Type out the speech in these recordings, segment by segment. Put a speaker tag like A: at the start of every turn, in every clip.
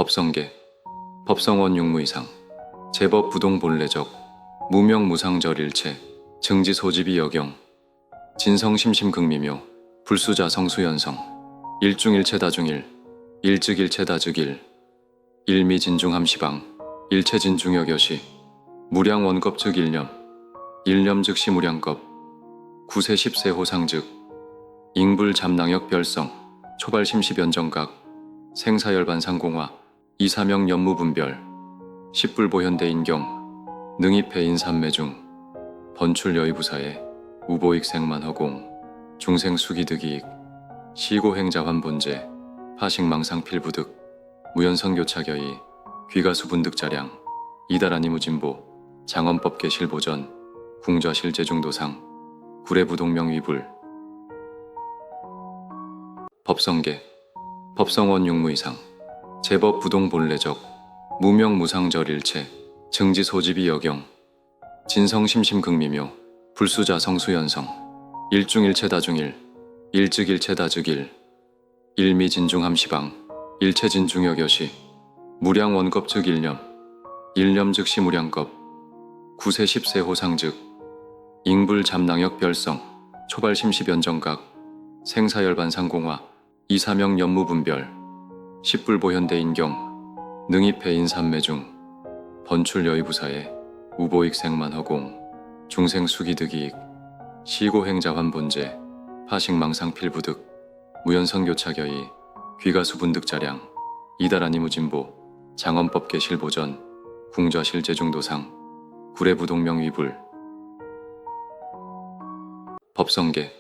A: 법성계, 법성원 육무이상, 제법 부동본래적, 무명무상절일체, 증지소집이 여경, 진성심심극미묘, 불수자성수연성, 일중일체다중일, 일즉일체다즉일, 일미진중함시방, 일체진중여겨시, 무량원겁 즉 일념, 일념 즉시 무량겁, 구세 십세 호상즉, 잉불잡낭역 별성, 초발심시변정각, 생사열반상공화, 이사명 연무분별, 십불보현대인경, 능입해인삼매중, 번출여의부사에, 우보익생만허공, 중생수기득이익, 시고행자환본제, 파식망상필부득, 무연성교차겨이, 귀가수분득자량, 이다라니무진보, 장엄법계실보전, 궁좌실제중도상, 구례부동명위불. 법성계, 법성원 육무이상, 제법 부동본래적, 무명무상절일체, 증지소집이 여경, 진성심심극미묘, 불수자성수연성, 일중일체다중일, 일즉일체다즉일, 일미진중함시방, 일체진중여겨시, 무량원겁 즉 일념, 일념 즉시 무량겁, 구세 십세 호상즉, 잉불잡낭역 별성, 초발심시변정각, 생사열반상공화, 이사명 연무분별, 십불보현대인경, 능입해인삼매중, 번출여의부사에, 우보익생만허공, 중생수기득이익, 시고행자환본제, 파식망상필부득, 무연성교차겨이, 귀가수분득자량, 이다라니무진보, 장엄법계실보전, 궁좌실제중도상, 구례부동명위불. 법성계,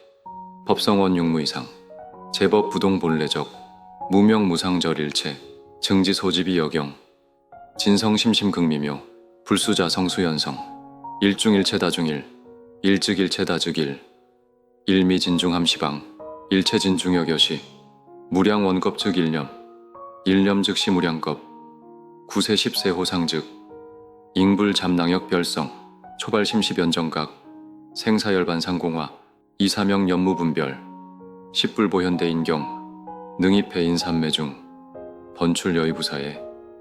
A: 법성원 육무이상, 제법 부동본래적, 무명무상절일체, 증지소집이 여경, 진성심심극미묘, 불수자성수연성, 일중일체다중일, 일즉일체다즉일, 일미진중함시방, 일체진중여겨시, 무량원겁 즉 일념, 일념 즉시 무량겁, 구세 십세 호상즉, 잉불잡낭역 별성, 초발심시변정각, 생사열반상공화, 이사명 연무분별, 십불보현대인경, 능입해인삼매중, 번출여의부사에,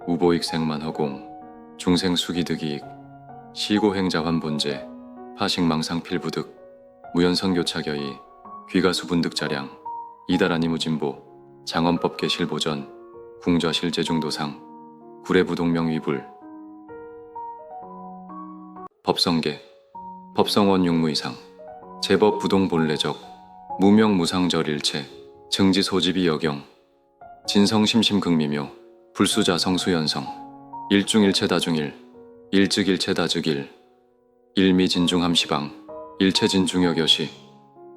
A: 우보익생만허공, 중생수기득이익, 시고행자환본제, 파식망상필부득, 무연성교차겨이, 귀가수분득자량, 이다라니무진보, 장엄법계실보전, 궁좌실제중도상, 구례부동명위불. 법성계, 법성원 육무이상, 제법 부동본래적, 무명무상절일체, 증지소집이 여경, 진성심심극미묘, 불수자성수연성, 일중일체다중일, 일즉일체다즉일, 일미진중함시방, 일체진중여겨시,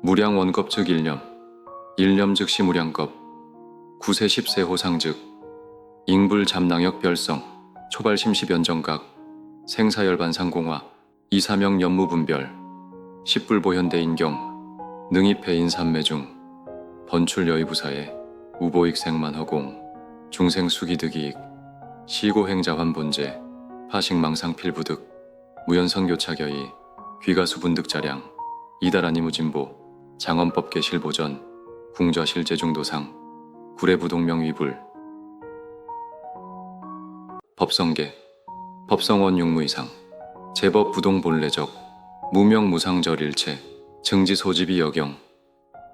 A: 무량원겁 즉 일념, 일념 즉시 무량겁, 구세 십세 호상즉, 잉불잡낭역 별성, 초발심시변정각, 생사열반상공화, 이사명 연무분별, 십불보현대인경, 능입해인삼매중, 번출여의부사에, 우보익생만허공, 중생수기득이익, 시고행자환본제, 파식망상필부득, 무연성교차겨이, 귀가수분득자량, 이다라니무진보, 장엄법계실보전, 궁좌실제중도상, 구례부동명위불. 법성계, 법성원 육무이상, 제법 부동본래적, 무명무상절일체, 증지소집이 여경,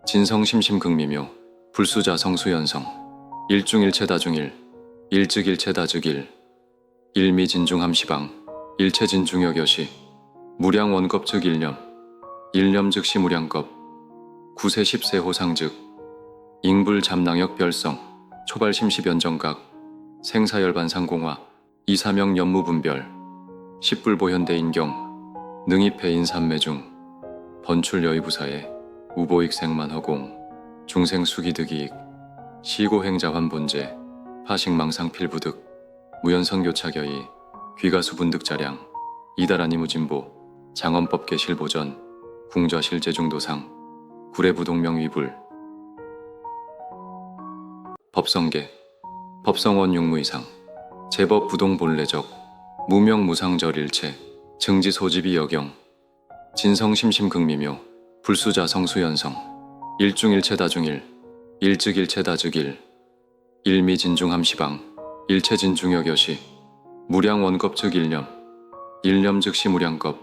A: 진성심심극미묘, 불수자성수연성, 일중일체다중일, 일즉일체다즉일, 일미진중함시방, 일체진중여겨시, 무량원겁 즉 일념, 일념 즉시 무량겁, 구세 십세 호상즉, 잉불잡낭역 별성, 초발심시변정각, 생사열반상공화, 이사명 연무분별, 십불보현대인경, 능입해인삼매중, 번출여의부사에, 우보익생만허공, 중생수기득이익, 시고행자환본제, 파식망상필부득, 무연성교차겨이, 귀가수분득자량, 이다라니무진보, 장엄법계실보전, 궁좌실제중도상, 구례부동명위불. 법성계, 법성원 육무이상, 제법 부동본래적, 무명무상절일체, 증지소집이 여경, 진성심심극미묘, 불수자성수연성, 일중일체다중일, 일즉일체다즉일, 일미진중함시방, 일체진중여겨시 무량 원겁 즉 일념 일념 즉시 무량겁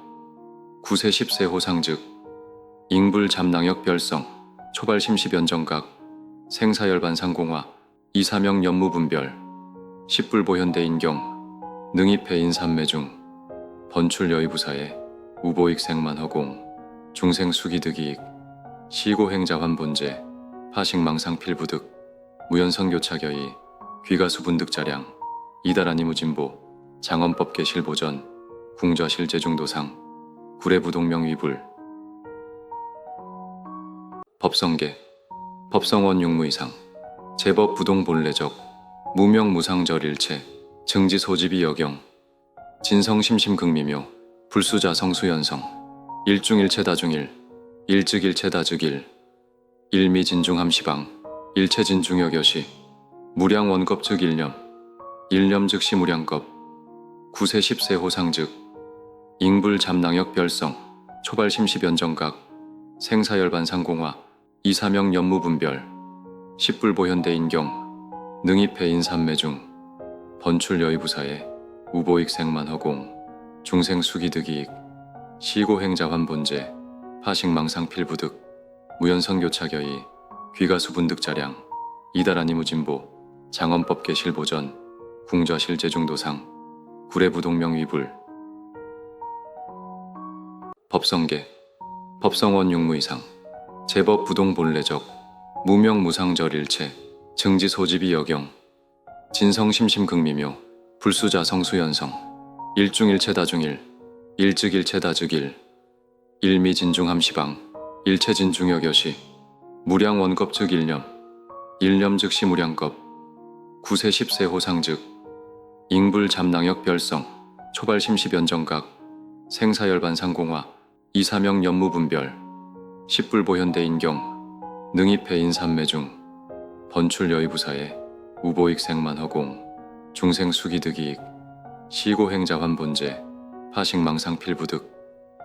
A: 구세 십세 호상 즉 잉불 잠낭역 별성 초발심시변정각 생사열반상공화 이사명 연무분별 십불보현대인경 능입해인 삼매중 번출여의부사에 우보익생만 허공 중생수기득이익 시고행자환본제 파식망상필부득 무연성교차겨이 귀가수분득자량 이다라니무진보 장엄법계실보전 궁좌실제중도상 구례부동명위불 법성계 법성원 육무이상 제법 부동본래적 무명무상절일체 증지소집이 여경 진성심심극미묘 불수자성수연성 일중일체다중일 일즉일체다즉일 일미진중함시방 일체진중여겨시 무량원겁 즉 일념 일념 즉시 무량겁 구세 십세 호상 즉 잉불 잠낭역 별성 초발심시변정각 생사열반상공화 이사명 연무분별 십불보현대인경 능입해인 삼매중 번출여의부사에 우보익생만 허공 중생수기득이익 시고행자환본제 파식망상필부득 무연성교차겨이 귀가수분득자량 이다라니무진보 장엄법계실보전 궁좌실제중도상 구례부동명위불 법성계 법성원 육무이상 제법 부동본래적 무명무상절일체 증지소집이 여경 진성심심극미묘 불수자성수연성 일중일체다중일 일즉일체다즉일 일미진중함시방 일체진중여겨시 무량원겁 즉 일념 일념 즉시 무량겁 구세 십세 호상 즉 잉불 잠낭역 별성 초발심시변정각 생사열반상공화 이사명 연무분별 십불보현대인경 능입해인 삼매중 번출여의부사에 우보익생만 허공 중생수기득이익 시고행자환본제 파식망상필부득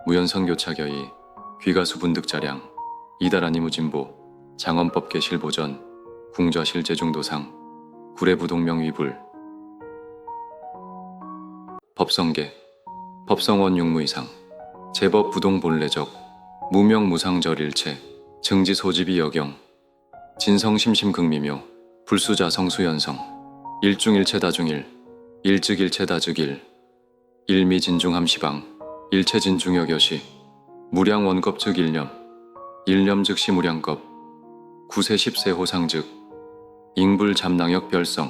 A: 무연성교차겨이 귀가수분득자량 이다라니무진보 장엄법계실보전 궁좌실제중도상 구례부동명위불 법성계 법성원 육무이상 제법 부동본래적 무명무상절일체 증지소집이 여경 진성심심극미묘 불수자성수연성 일중일체다중일 일즉일체다즉일 일미진중함시방 일체진중여겨시 무량원겁 즉 일념 일념 즉시 무량겁 구세 십세 호상 즉 잉불 잠낭역 별성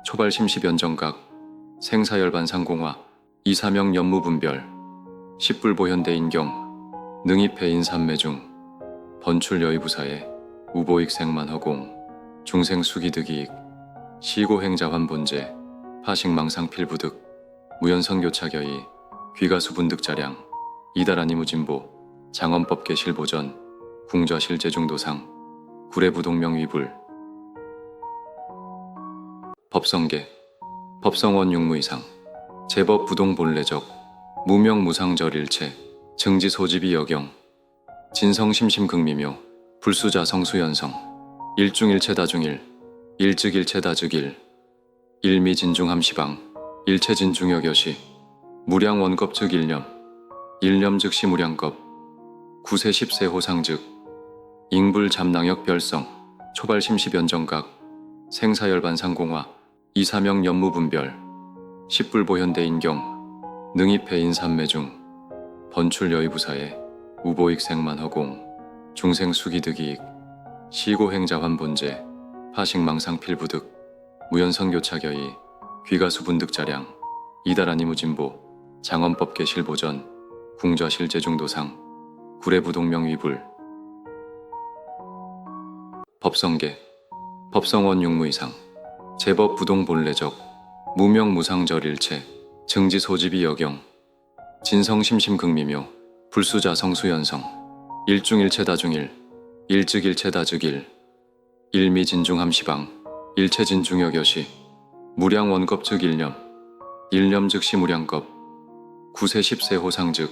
A: 초발심시변정각 생사열반상공화 이사명 연무분별 십불보현대인경 능입해인 삼매중 번출여의부사에 우보익생만 허공 중생수기득이익 시고행자환본제 파식망상필부득 무연성교차겨이 귀가수분득자량 이다라니무진보 장엄법계실보전 궁좌실제중도상 구례부동명위불 법성계 법성원 육무이상 제법 부동본래적 무명무상절일체 증지소집이 여경 진성심심극미묘 불수자성수연성 일중일체다중일 일즉일체다즉일 일미진중함시방 일체진중여겨시 무량원겁 즉 일념 일념 즉시 무량겁 구세 십세 호상 즉 잉불 잠낭역 별성 초발심시변정각 생사열반상공화 이사명 연무분별 십불보현대인경 능입해인 삼매중 번출여의부사에 우보익생만 허공 중생수기득이익 시고행자환본제 파식망상필부득 무연성교차겨이 귀가수분득자량 이다라니무진보 장엄법계실보전 궁좌실제중도상 구례부동명위불 법성계 법성원 육무이상 제법 부동본래적 무명무상절일체 증지소집이 여경 진성심심극미묘 불수자성수연성 일중일체다중일 일즉일체다즉일 일미진중함시방 일체진중여겨시 무량원겁 즉 일념 일념 즉시 무량겁 구세 십세 호상 즉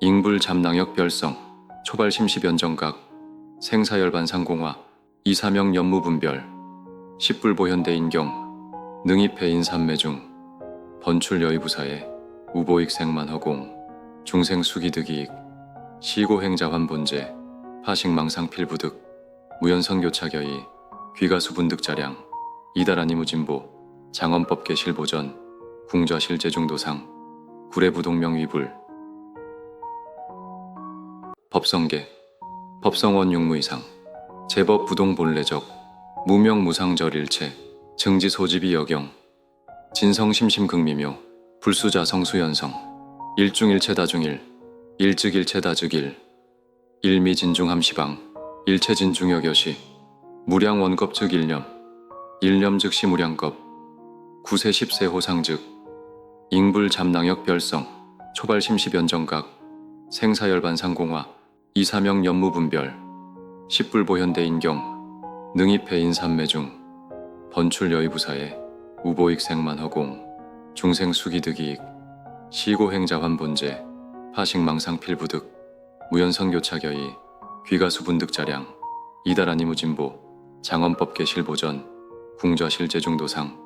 A: 잉불 잠낭역 별성 초발심시변정각 생사열반상공화 이사명 연무분별 십불보현대인경 능입해인 삼매중 번출 여의부사에 우보익 생만 허공 중생 수기득이익 시고행자 환본제 파식망상 필부득 무연선교차겨이 귀가수분득자량 이다라니무진보 장엄법계 실보전 궁좌실제중도상 구례부동명 위불 법성계 법성원 육무이상 제법 부동본래적 무명무상절일체 증지소집이 여경 진성심심극미묘 불수자 성수연성 일중일체다중일 일즉일체다즉일 일미진중함시방 일체진중여교시 무량원겁 즉 일념 일념즉시 무량겁 구세 십세 호상즉 잉불잡낭역 별성 초발심시변정각 생사열반상공화 이사명 연무분별 십불보현대인경 능입해인 삼매중 번출 여의부사에 우보익 생만 허공 중생수기득이익 시고행자 환본제 파식망상 필부득 무연선교차겨이 귀가수분득자량 이다라니무진보 장엄법계 실보전 궁좌실제중도상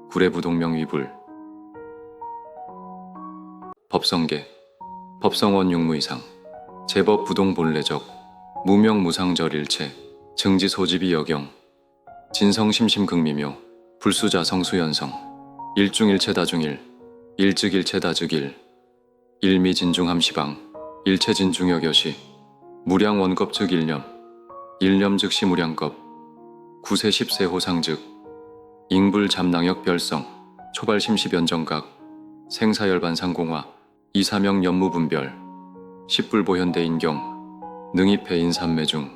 A: 구례부동명 위불 법성계 법성원 육무이상 제법 부동본래적 무명무상절일체 증지소집이 여경 진성심심극미묘 불수자 성수연성 일중일체다중일 일즉일체다즉일 일미진중함시방 일체진중여교시 무량원겁 즉 일념 일념즉시 무량겁 구세 십세 호상즉 잉불잡낭역 별성 초발심시변정각 생사열반상공화 이사명 연무분별 십불보현대인경 능입해인 삼매중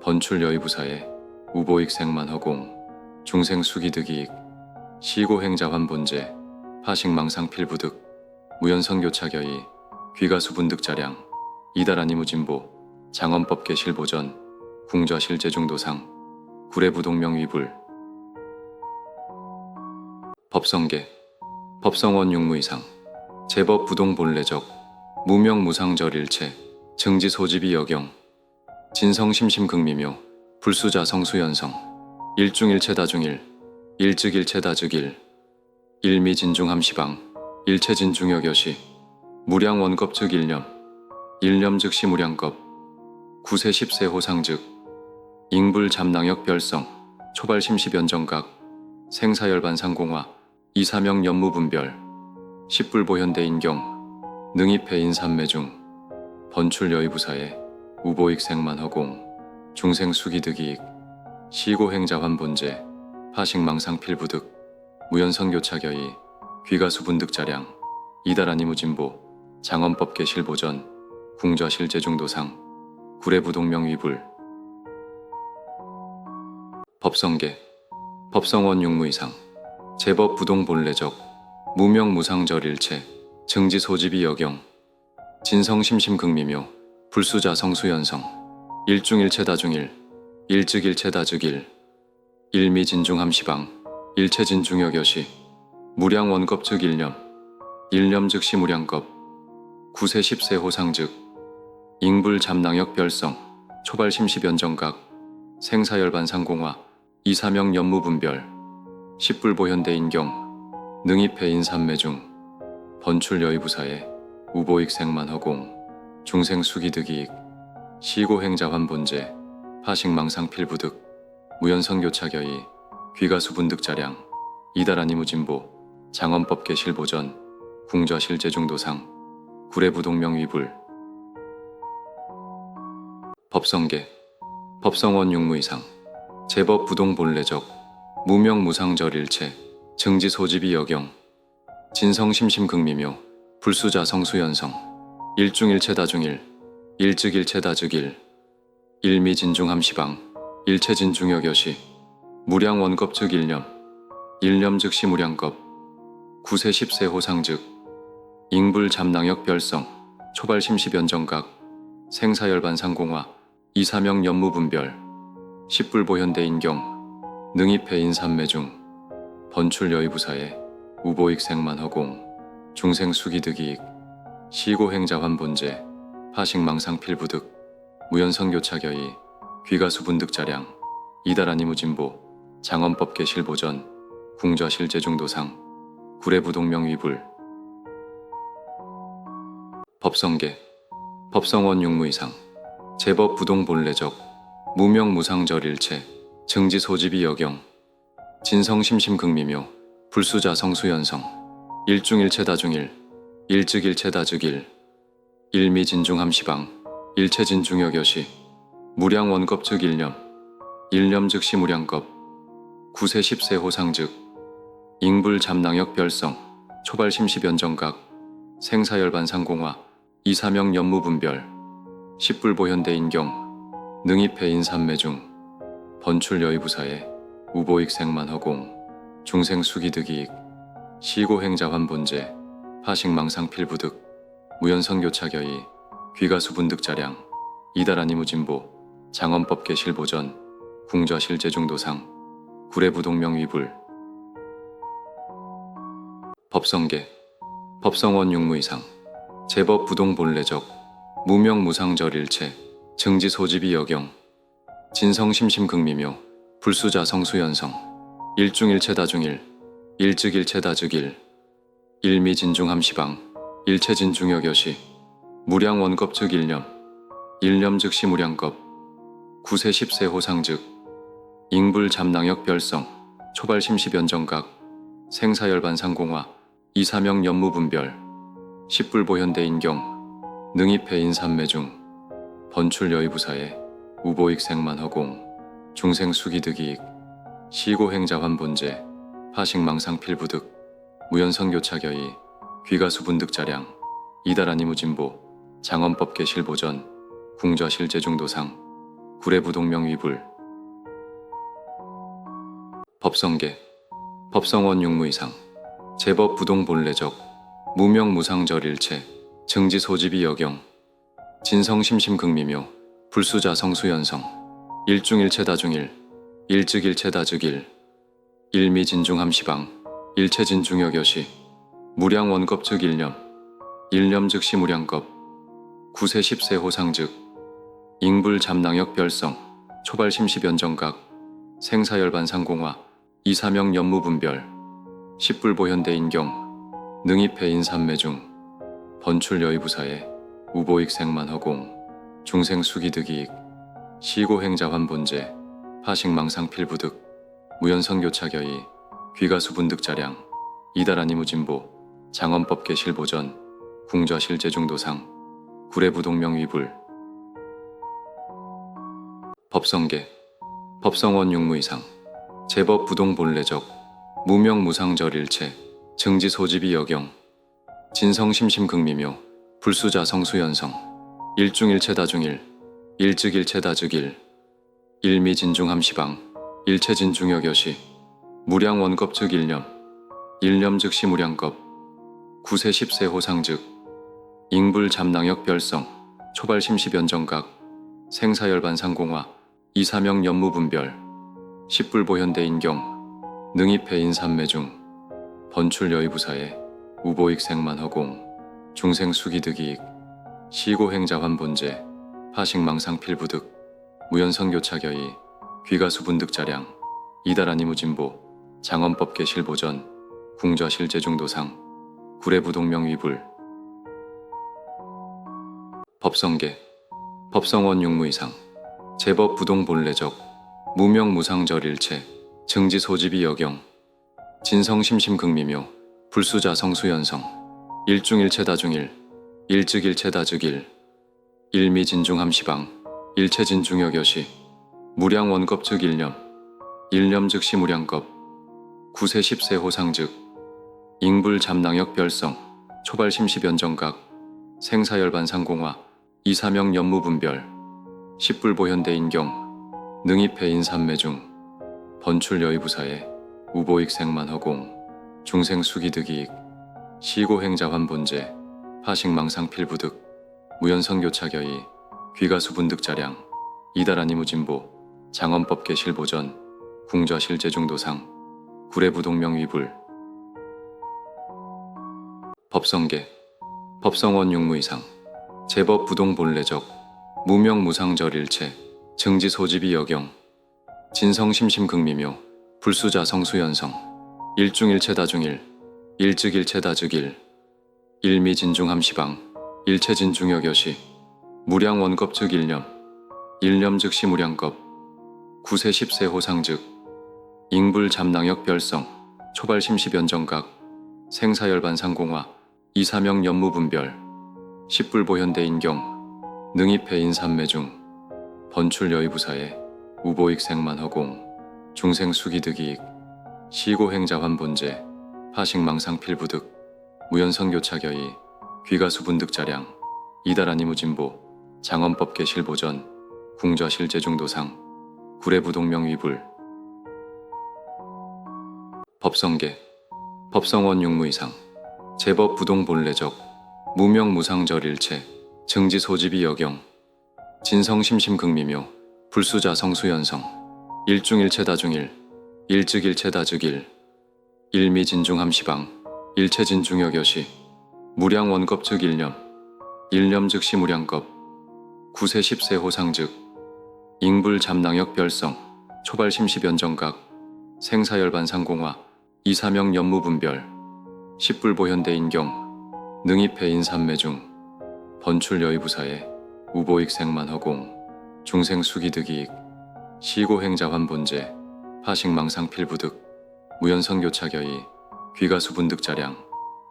A: 번출 여의부사에 우보익 생만 허공 중생수기득이익 시고행자 환본제 파식망상 필부득 무연선교차겨이 귀가수분득자량 이다라니무진보 장엄법계 실보전 궁좌실제중도상 구례부동명 위불 법성계 법성원 육무이상 제법 부동본래적 무명무상절일체 증지소집이 여경 진성심심극미묘 불수자 성수연성 일중일체다중일 일즉일체다즉일 일미진중함시방 일체진중여교시 무량원겁 즉 일념 일념즉시 무량겁 구세 십세 호상즉 잉불잡낭역 별성 초발심시변정각 생사열반상공화 이사명 연무분별 십불보현대인경 능입해인 삼매중 번출 여의부사에 우보익 생만 허공 중생수기득이익 시고행자 환본제 파식망상 필부득 무연선교차겨이 귀가수분득자량 이다라니무진보 장엄법계 실보전 궁좌실제중도상 구례부동명 위불 법성계 법성원 육무이상 제법 부동본래적 무명무상절일체 증지소집이 여경 진성심심극미묘 불수자 성수연성 일중일체다중일 일즉일체다즉일 일미진중함시방 일체진중여교시 무량원겁 즉 일념 일념즉시 무량겁 구세 십세 호상즉 잉불잡낭역 별성 초발심시변정각 생사열반상공화 이사명 연무분별 십불보현대인경 능입해인 삼매중 번출 여의부사에 우보익 생만 허공 중생수기득이익 시고행자 환본제 파식망상 필부득 무연선교차겨이 귀가수분득자량 이다라니무진보 장엄법계 실보전 궁좌실제중도상 구례부동명 위불 법성계 법성원 육무이상 제법 부동본래적 무명무상절일체 증지소집이 여경 진성심심극미묘 불수자 성수연성 일중일체다중일 일즉일체다즉일 일미진중함시방 일체진중여교시 무량원겁 즉 일념 일념즉시 무량겁 구세 십세 호상즉 잉불잡낭역 별성 초발심시변정각 생사열반상공화 이사명 연무분별 십불보현대인경 능입해인 삼매중 번출 여의부사에 우보익 생만 허공 중생수기득이익 시고행자 환본제 파식망상 필부득 무연선교차겨이 귀가수분득자량 이다라니무진보 장엄법계 실보전 궁좌 실제중도상 구례부동명 위불 법성계 법성원 육무이상 제법 부동 본래적 무명 무상절 일체 증지 소집이 여경 진성 심심 극미묘 불수자 성수연성 일중일체 다중일 일즉일체 다즉일 일미진중함 시방 일체진중여교시 무량원겁 즉 일념 일념 즉시 무량겁 구세 십세 호상즉 잉불 잠낭역 별성 초발심시 변정각 생사열반상공화 이사명 연무분별 십불보현대인경 능입해인 삼매중 번출 여의부사에 우보익 생만허공 중생수기득이익 시고행자환본제 파식망상필부득 무연선교차겨이 귀가수분득자량 이다라니무진보 장엄법계실보전 궁좌실제중도상 구례부동명위불 법성계 법성원 육무이상 제법 부동본래적 무명무상절 일체 증지소집이 여경 진성심심극미묘 불수자 성수연성 일중일체 다중일 일즉일체 다즉일 일미진중함 시방 일체진중여교시 무량원겁 즉 일념 일념 즉시 무량겁 구세 십세 호상즉 잉불 잠낭역 별성 초발심시 변정각 생사열반상공화 이사명 연무분별 십불보현대인경 능입해인 삼매중 번출 여의부사에 우보익 생만허공 중생수기득이익 시고행자환본제 파식망상필부득 무연선교차겨이 귀가수분득자량 이다라니무진보 장엄법계실보전 궁좌실제중도상 구례부동명위불 법성계 법성원 육무이상 제법 부동본래적 무명무상절 일체 증지소집이 여경 진성심심극미묘 불수자 성수연성 일중일체 다중일 일즉일체 다즉일 일미진중함 시방 일체진중여교시 무량원겁 즉 일념 일념 즉시 무량겁 구세 십세 호상즉 잉불 잠낭역 별성 초발심시 변정각 생사열반상공화 이사명 연무분별 십불보현대인경 능입해인 삼매중 번출 여의부사에 우보익 생만허공 중생수기득이익 시고행자환본제 파식망상필부득 무연선교차겨이 귀가수분득자량 이다라니무진보 장엄법계실보전 궁좌실제중도상 구례부동명위불 법성계 법성원 육무이상 제법 부동본래적 무명무상절 일체 증지소집이 여경 진성심심극미묘 불수자 성수연성 일중일체 다중일 일즉일체 다즉일 일미진중함 시방 일체진중여교시 무량원겁 즉 일념 일념 즉시 무량겁 구세 십세 호상즉 잉불 잠낭역 별성 초발심시 변정각 생사열반상공화 이사명 연무분별 십불보현대인경 능입해인 삼매중 번출 여의부사에 우보익 생만허공 중생수기득이익 시고행자환본제 파식망상필부득 무연선교차겨이 귀가수분득자량 이다라니무진보 장엄법계실보전 궁좌실제중도상 구례부동명위불 법성계 법성원 육무이상 제법 부동본래적 무명무상절 일체 증지소집이 여경 진성심심극미묘 불수자 성수연성 일중일체 다중일 일즉일체 다즉일 일미진중함 시방 일체진중여교시 무량원겁 즉 일념 일념 즉시 무량겁 구세 십세 호상즉 잉불 잠낭역 별성 초발심시 변정각 생사열반상공화 이사명 연무분별 십불보현대인경 능입해인 삼매중 번출 여의부사에 우보익 생만허공 중생수기득이익 시고행자환본제 파식망상필부득 무연선교차겨이 귀가수분득자량 이다라니무진보 장엄법계실보전 궁좌실제중도상 구례부동명위불 법성계 법성원 육무이상 제법 부동본래적 무명무상절 일체 증지소집이 여경 진성심심극미묘 불수자 성수연성 일중일체다중일 일즉일체다즉일 일미진중함시방 일체진중여겨시 무량원겁 즉 일념 일념 즉시 무량겁 구세 십세 호상즉 잉불잡낭역 별성 초발심시변정각 생사열반상공화 이사명 연무분별 십불보현대인경 능입해인삼매중 번출여의부사에 우보익생만허공 중생수기득이익 시고행자환본제 파식망상필부득 무연선교차겨이 귀가수분득자량 이다라니무진보 장엄법계실보전 궁좌실제중도상 구례부동명위불 법성계 법성원육무이상 제법부동본래적 무명무상절일체 증지소집이 여경 진성심심극미묘 불수자성수연성 일중일체다중일 일즉일체다즉일 일미진중함시방 일체진중여겨시 무량원겁 즉 일념 일념 즉시 무량겁 구세 십세 호상즉 잉불잡낭역 별성 초발심시변정각 생사열반상공화 이사명 연무분별 십불보현대인경 능입해인삼매중 번출여의부사에 우보익생만허공 중생수기득이익 시고행자환본제 파식망상필부득 무연선교차겨이 귀가수분득자량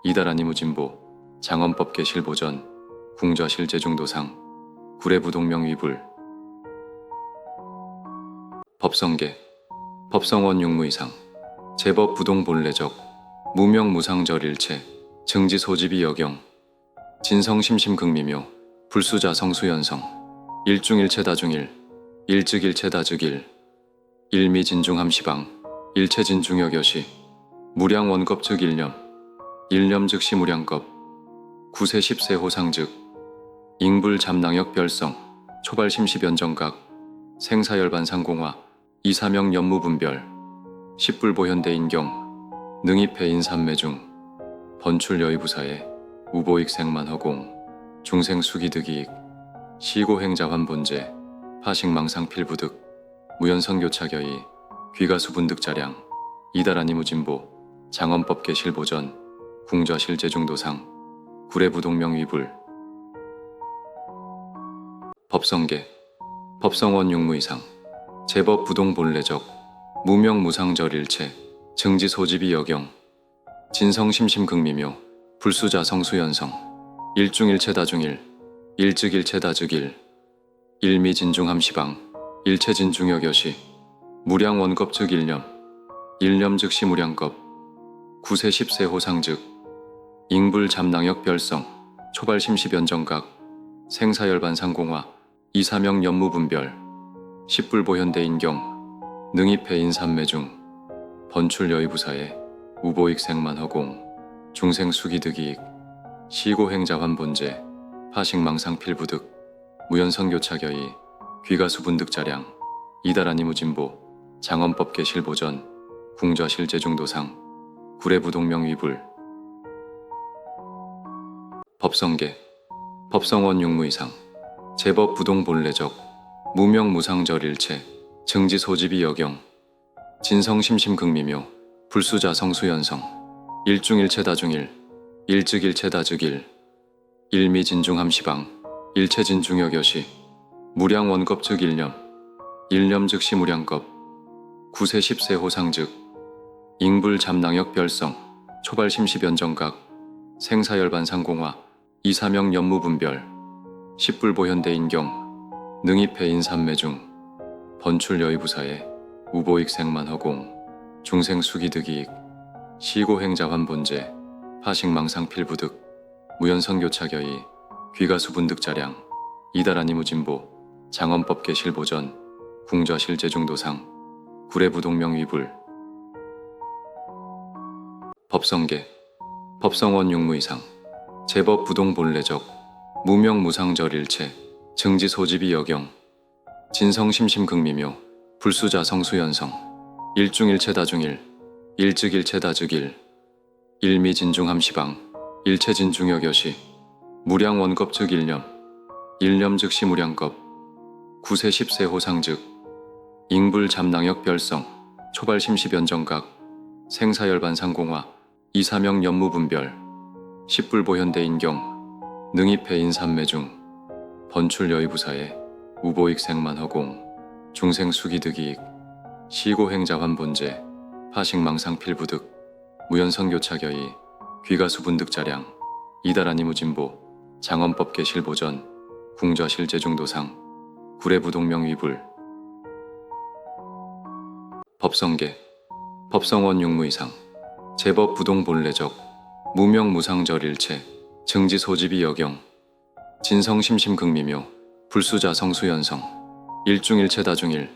A: 이다라니무진보 장엄법계실보전 궁좌실제중도상 구례부동명위불 법성계 법성원육무이상 제법부동본래적 무명무상절일체 증지소집이 여경 진성심심극미묘 불수자성수연성 일중일체다중일 일즉일체다즉일 일미진중함시방 일체진중여겨시 무량원겁 즉 일념 일념 즉시 무량겁 구세 십세 호상즉 잉불잡낭역 별성 초발심시변정각 생사열반상공화 이사명 연무분별 십불보현대인경 능입해인삼매중 번출여의부사에 우보익생만허공 중생수기득이익 시고행자환본제 파식망상필부득 무연선교차겨이 귀가수분득자량 이다라니무진보 장엄법계실보전 궁좌실제중도상 구례부동명위불 법성계 법성원육무이상 제법부동본래적 무명무상절일체 증지소집이 여경 진성심심극미묘 불수자성수연성 일중일체다중일 일즉일체다즉일 일미진중함시방 일체진중여겨시 무량원겁 즉 일념 일념 즉시 무량겁 구세 십세 호상즉 잉불잡낭역 별성 초발심시변정각 생사열반상공화 이사명 연무분별 십불보현대인경 능입해인삼매중 번출여의부사에 우보익생만허공 중생수기득이익 시고행자환본제 파식망상필부득 무연선교차겨이 귀가수분득자량 이다라니무진보 장엄법계실보전 궁좌실제중도상 구례부동명위불 법성계 법성원육무이상 제법부동본래적 무명무상절일체 증지소집이 여경 진성심심극미묘 불수자성수연성 일중일체다중일 일즉일체다즉일 일미진중함시방 일체진중여겨시 무량원겁 즉 일념 일념 즉시 무량겁 구세 십세 호상즉 잉불잡낭역 별성 초발심시변정각 생사열반상공화 이사명 연무분별 십불보현대인경 능입해인삼매중 번출여의부사에 우보익생만허공 중생수기득이익 시고행자환본제 파식망상필부득 무연선교차겨이 귀가수분득자량 이다라니무진보 장엄법계실보전 궁좌실제중도상 구례부동명위불 법성계 법성원육무이상 제법부동본래적 무명무상절일체 증지소집이 여경 진성심심극미묘 불수자성수연성 일중일체다중일 일즉일체다즉일 일미진중함시방 일체진중여겨시 무량원겁 즉 일념 일념 즉시 무량겁 구세 십세 호상즉 잉불잡낭역 별성 초발심시변정각 생사열반 상공화 이사명 연무분별 십불보현대인경 능입해인 삼매중 번출여의부사에 우보익 생만허공 중생수기득이익 시고행자환본제 파식망상필부득 무연선교차겨이 귀가수분득자량 이다라니무진보 장엄법계실보전 궁저실제중도상 구례부동명위불 법성계 법성원 육무이상 제법부동본래적 무명무상절일체 증지소집이 여경 진성심심극미묘 불수자성수연성 일중일체다중일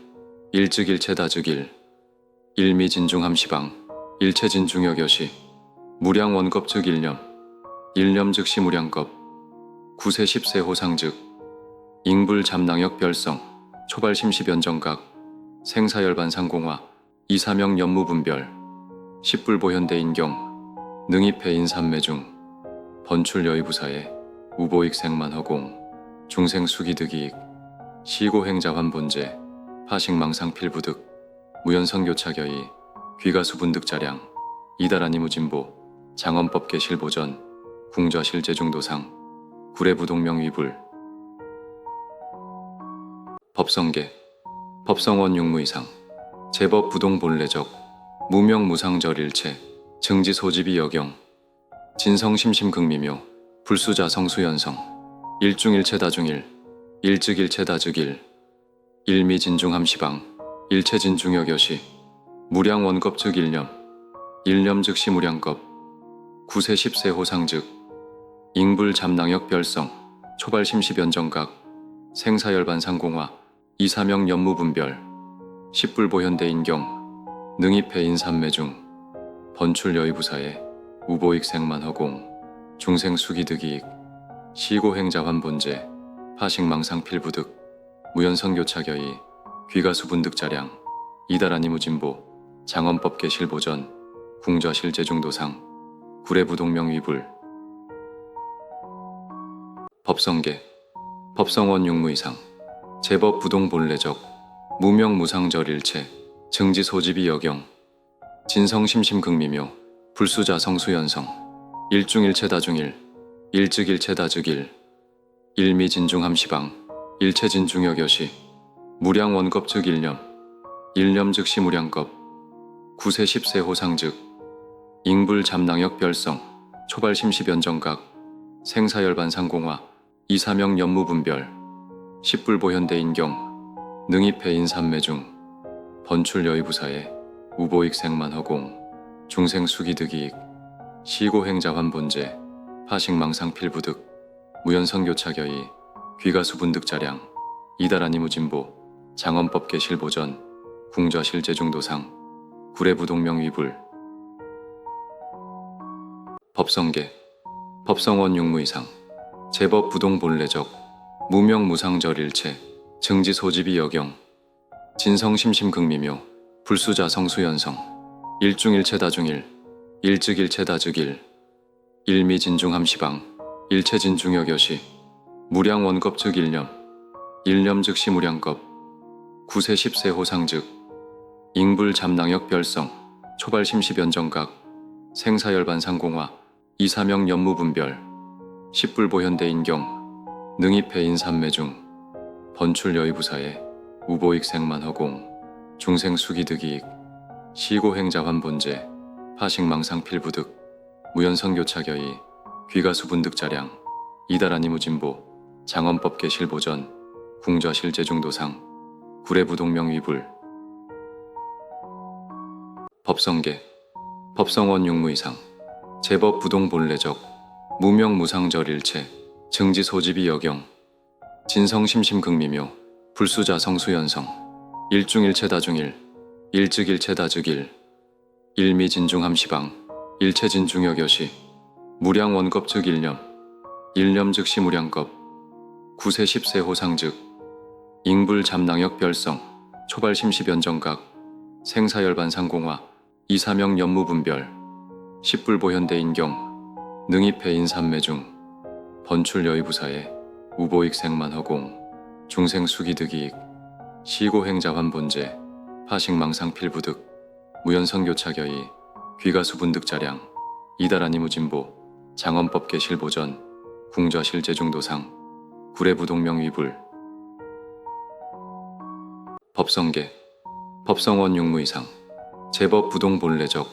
A: 일즉일체다즉일 일미진중함시방 일체진중여겨시 무량원겁즉 일념 일념즉시 무량겁 구세 십세 호상즉 잉불잡낭역 별성 초발심시변정각 생사열반 상공화 이사명 연무분별 십불보현대인경 능입해인 삼매중 번출여의부사에 우보익 생만허공 중생수기득이익 시고행자환본제 파식망상필부득 무연선교차겨이 귀가수분득자량 이다라니무진보 장엄법계실보전 궁저실제중도상 구례부동명위불 법성계 법성원 육무이상 제법부동본래적 무명무상절일체 증지소집이 여경 진성심심극미묘 불수자성수연성 일중일체다중일 일즉일체다즉일 일미진중함시방 일체진중여겨시 무량원겁즉 일념 일념즉시 무량겁 구세 십세 호상즉 잉불잡낭역 별성 초발심시변정각 생사열반 상공화 이사명 연무분별 십불보현대인경 능입해인 삼매중 번출여의부사에 우보익 생만허공 중생수기득이익 시고행자환본제 파식망상필부득 무연선교차겨이 귀가수분득자량 이다라니무진보 장엄법계실보전 궁저실제중도상 구례부동명위불 법성계 법성원 육무이상 제법부동본래적 무명무상절일체 증지소집이 여경 진성심심극미묘 불수자성수연성 일중일체다중일 일즉일체다즉일 일미진중함시방 일체진중여겨시 무량원겁즉 일념 일념즉시 무량겁 구세 십세 호상즉 잉불잡낭역 별성 초발심시변정각 생사열반 상공화 이사명 연무분별 십불보현대인경 능입해인 삼매중 번출여의부사에 우보익 생만허공 중생수기득이익 시고행자환본제 파식망상필부득 무연선교차겨이 귀가수분득자량 이다라니무진보 장엄법계실보전 궁저실제중도상 구례부동명위불 법성계 법성원 육무이상 제법부동본래적 무명무상절일체 증지소집이 여경 진성심심극미묘 불수자성수연성 일중일체다중일 일즉일체다즉일 일미진중함시방 일체진중여겨시 무량원겁즉 일념 일념즉시 무량겁 구세 십세 호상즉 잉불잡낭역 별성 초발심시변정각 생사열반 상공화 이사명 연무분별 십불보현대인경 능입해인 삼매중 번출여의부사에 우보익 생만허공 중생수기득이익 시고행자환본제 파식망상필부득 무연선교차겨이 귀가수분득자량 이다라니무진보 장엄법계실보전 궁저실제중도상 구례부동명위불 법성계 법성원 육무이상 제법부동본래적 무명무상절일체 증지소집이 여경 진성심심극미묘 불수자성수연성 일중일체다중일 일즉일체다즉일 일미진중함시방 일체진중여겨시 무량원겁즉 일념 일념즉시 무량겁 구세 십세 호상즉 잉불잡낭역 별성 초발심시변정각 생사열반 상공화 이사명 연무분별 십불보현대인경 능입해인 삼매중 번출여의부사에 우보익 생만허공 중생수기득이익 시고행자환본제 파식망상필부득 귀가수분득자량 이다라니무진보 장엄법계실보전 궁저실제중도상 구례부동명위불 법성계 법성원 육무이상 제법부동본래적 무명무상절일체 증지소집이 여경 진성심심극미묘 불수자성수연성 일중일체다중일 일즉일체다즉일 일미진중함시방 일체진중여겨시 무량원겁즉 일념 일념즉시 무량겁 구세 십세 호상즉 잉불잡낭역 별성 초발심시변정각 생사열반 상공화 이사명 연무분별 십불보현대인경 능입해인 삼매중 번출여의부사에 우보익 생만허공 중생수기득이익 시고행자환본제 파식망상필부득 무연선교차겨이 귀가수분득자량 이다란 이무진보 장엄법계 실보전 궁저실제중도상 구례부동명위불 법성계 법성원 육무이상 제법 부동본래적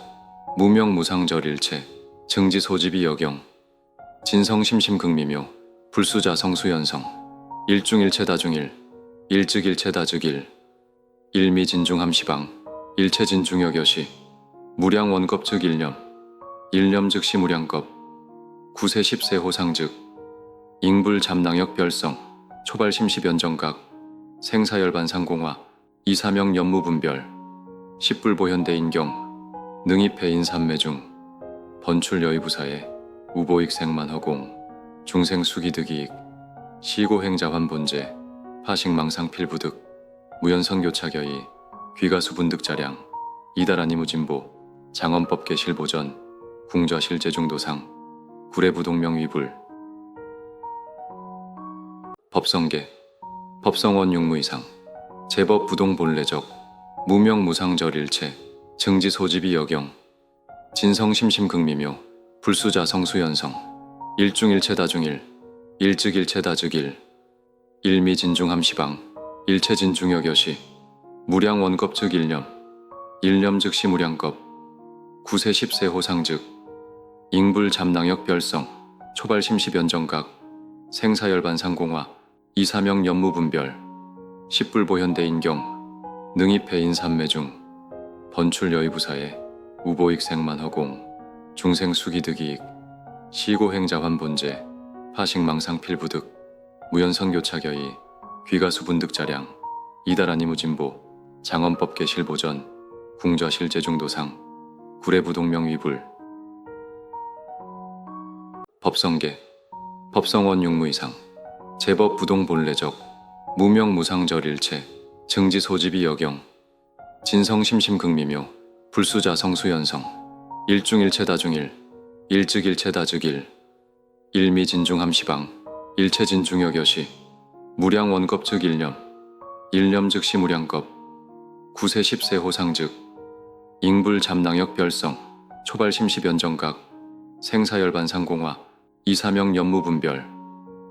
A: 무명무상절일체 증지소집이 여경 진성심심극미묘 불수자 성수연성 일중일체다중일 일즉일체다즉일 일미진중함시방 일체진중여겨시 무량원겁 즉 일념 일념 즉시 무량겁 구세 십세 호상즉 잉불잠낭역 별성 초발심시변정각 생사열반상공화 이사명 연무분별 십불보현대인경 능입해인삼매중 번출여의부사에 우보익생만허공 중생수기득이익 시고행자환본제 파식망상필부득 무연성교차겨이 귀가수분득자량 이다란 이무진보 장엄법계 실보전 궁저실제중도상 구례부동명위불 법성계 법성원 육무이상 제법 부동본래적 무명무상절일체 증지소집이 여경 진성심심극미묘 불수자 성수연성 일중일체다중일 일즉일체다즉일 일미진중함시방 일체진중여겨시 무량원겁 즉 일념 일념 즉시 무량겁 구세 십세 호상즉 잉불잠낭역 별성 초발심시변정각 생사열반상공화 이사명 연무분별 십불보현대인경 능입해인삼매중 번출여의부사에 우보익생만허공 중생수기득이익 시고행자환본제 파식망상필부득 무연성교차겨이 귀가수분득자량 이다란 이무진보 장엄법계 실보전 궁저실제중도상 구례부동명위불 법성계 법성원 육무이상 제법 부동본래적 무명무상절일체 증지소집이 여경 진성심심극미묘 불수자 성수연성 일중일체다중일 일즉일체다즉일 일미진중함시방 일체진중여겨시 무량원겁 즉 일념 일념 즉시 무량겁 구세 십세 호상즉 잉불잠낭역 별성 초발심시변정각 생사열반상공화 이사명 연무분별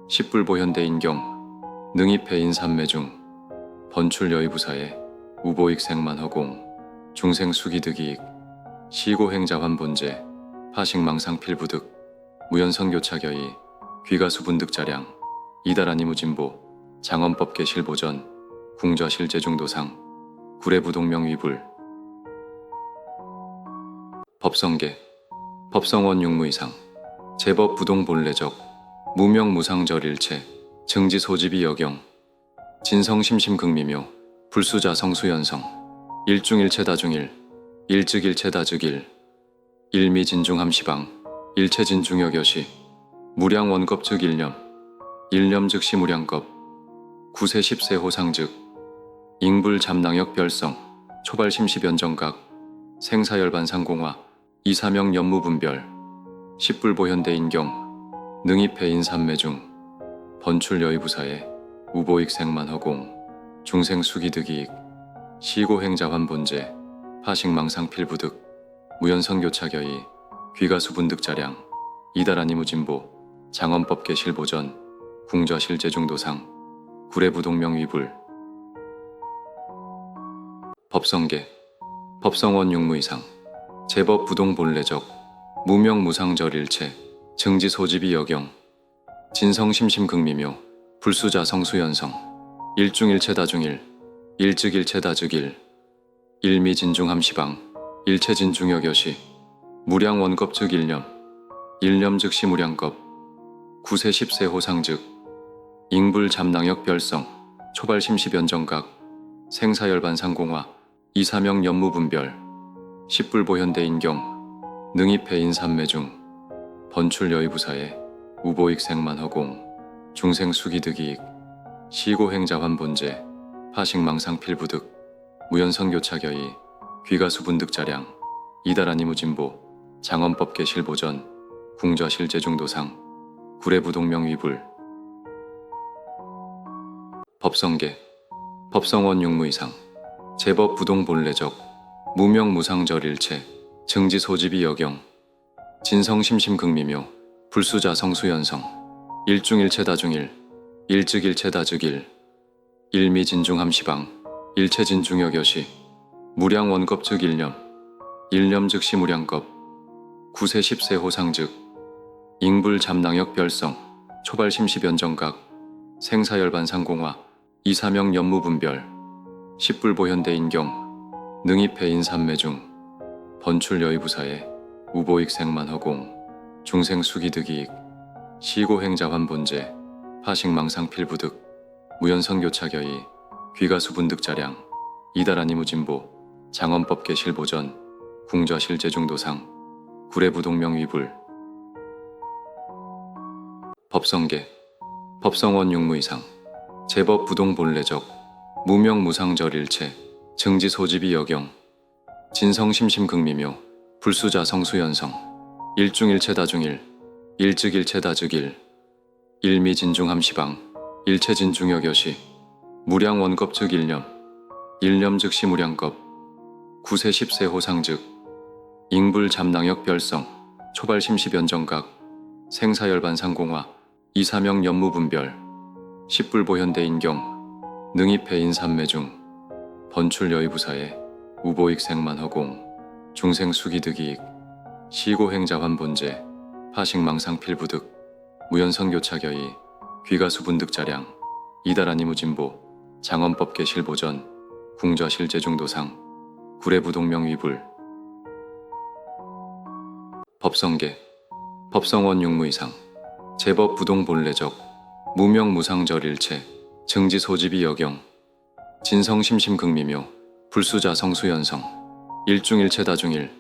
A: 십불보현대인경 능입해인삼매중 번출여의부사에 우보익생만허공 중생수기득이익 시고행자환본제 파식망상필부득 무연성교차겨이 귀가수분득자량 이다란 이무진보 장엄법계 실보전 궁저실제중도상 구례부동명위불 법성계 법성원 육무이상 제법 부동본래적 무명무상절일체 증지소집이 여경 진성심심극미묘 불수자 성수연성 일중일체다중일 일즉일체다즉일 일미진중함시방 일체진중여겨시 무량원겁 즉 일념 일념 즉시 무량겁 구세 십세 호상즉 잉불잠낭역 별성 초발심시변정각 생사열반상공화 이사명 연무분별 십불보현대인경 능입해인삼매중 번출여의부사에 우보익생만허공 중생수기득이익 시고행자환본제 파식망상필부득 무연성교차겨이 귀가수분득자량 이다란 이무진보 장엄법계 실보전 궁저실제중도상 구례부동명위불 법성계 법성원 육무이상 제법 부동본래적 무명무상절일체 증지소집이 여경 진성심심극미묘 불수자 성수연성 일중일체다중일 일즉일체다즉일 일미진중함시방 일체진중여겨시 무량원겁 즉 일념 일념 즉시 무량겁 구세 십세 호상즉 잉불잠낭역 별성 초발심시변정각 생사열반상공화 이사명 연무분별 십불보현대인경 능입해인삼매중 번출여의부사에 우보익생만허공 중생수기득이익 시고행자환본제 파식망상필부득 무연성교차겨이 귀가수분득자량 이다란 이무진보 장엄법계 실보전 궁저실제중도상 구례부동명위불 법성계 법성원 육무이상 제법 부동본래적 무명무상절일체 증지 소집이 여경 진성심심극미묘 불수자 성수연성 일중일체다중일 일즉일체다즉일 일미진중함시방 일체진중여교시 무량원겁 즉 일념 일념 즉시 무량겁 구세 십세 호상즉 잉불잡낭역 별성 초발심시변정각 생사열반상공화 이사명 연무분별 십불보현대인경 능입해인삼매중 번출여의부사에 우보익생만허공 중생수기득이익 시고행자환본제 파식망상필부득 무연선교차겨이 귀가수분득자량 이다라니무진보 장엄법계실보전 궁좌실제중도상 구례부동명위불 법성계 법성원 육무이상 제법부동본래적 무명무상절일체 증지소집이 여경 진성심심극미묘 불수자 성수연성 일중일체다중일 일즉일체다즉일 일미진중함시방 일체진중여교시 무량원겁 즉 일념 일념 즉시 무량겁 구세 십세 호상즉 잉불잡낭역 별성 초발심시변정각 생사열반상공화 이사명 연무분별 십불보현대인경 능입해인삼매중 번출여의부사에 우보익생만허공 중생수기득이익 시고행자환본제 파식망상필부득 무연선교차겨이 귀가수분득자량 이다라니무진보 장엄법계실보전 궁좌실제중도상 구례부동명위불 법성계 법성원 육무이상 제법부동본래적 무명무상절일체 증지소집이 여경 진성심심극미묘 불수자 성수연성 일중일체다중일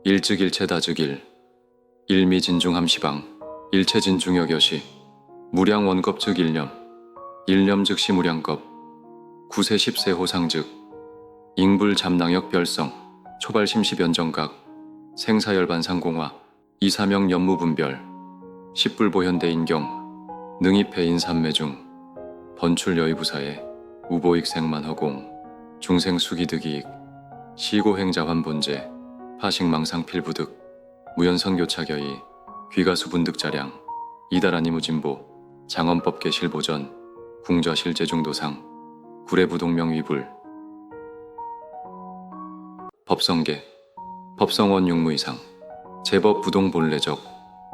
A: 일즉일체다즉일 일미진중함시방 일체진중여교시 무량원겁 즉 일념 일념 즉시 무량겁 구세 십세 호상즉 잉불잡낭역 별성 초발심시변정각 생사열반상공화 이사명 연무분별 십불보현대인경 능입해인삼매중 번출여의부사에 우보익생만허공 중생수기득이익 시고행자환본제 파식망상필부득 무연선교차겨이 귀가수분득자량 이다라니무진보 장엄법계실보전 궁좌실제중도상 구례부동명위불 법성계 법성원 육무이상 제법부동본래적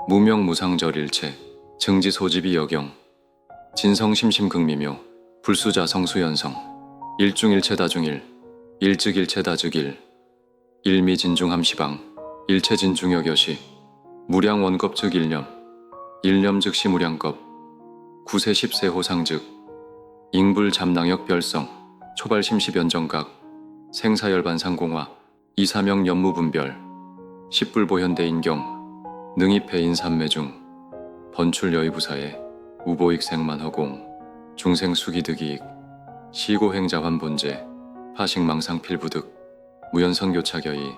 A: 무명무상절일체 증지소집이 여경 진성심심극미묘 불수자 성수연성 일중일체다중일 일즉일체다즉일 일미진중함시방 일체진중여교시 무량원겁 즉 일념 일념 즉시 무량겁 구세 십세 호상즉 잉불잡낭역 별성 초발심시변정각 생사열반상공화 이사명 연무분별 십불보현대인경 능입해인삼매중 번출여의부사에 우보익생만허공 중생수기득이익 시고행자환본제 파식망상필부득 무연선교차겨이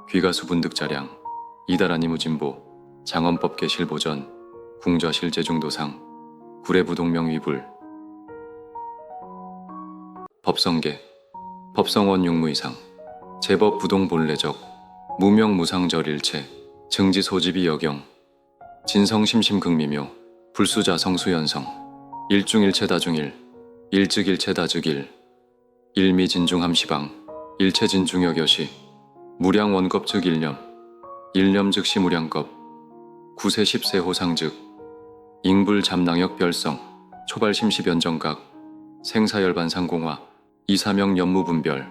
A: 귀가수분득자량 이다라니무진보 장엄법계실보전 궁좌실제중도상 구례부동명위불 법성계 법성원 육무이상 제법부동본래적 무명무상절일체 증지소집이 여경 진성심심극미묘 불수자 성수연성 일중일체다중일 일즉일체다즉일 일미진중함시방 일체진중여교시 무량원겁 즉 일념 일념 즉시 무량겁 구세 십세 호상즉 잉불잡낭역 별성 초발심시변정각 생사열반상공화 이사명 연무분별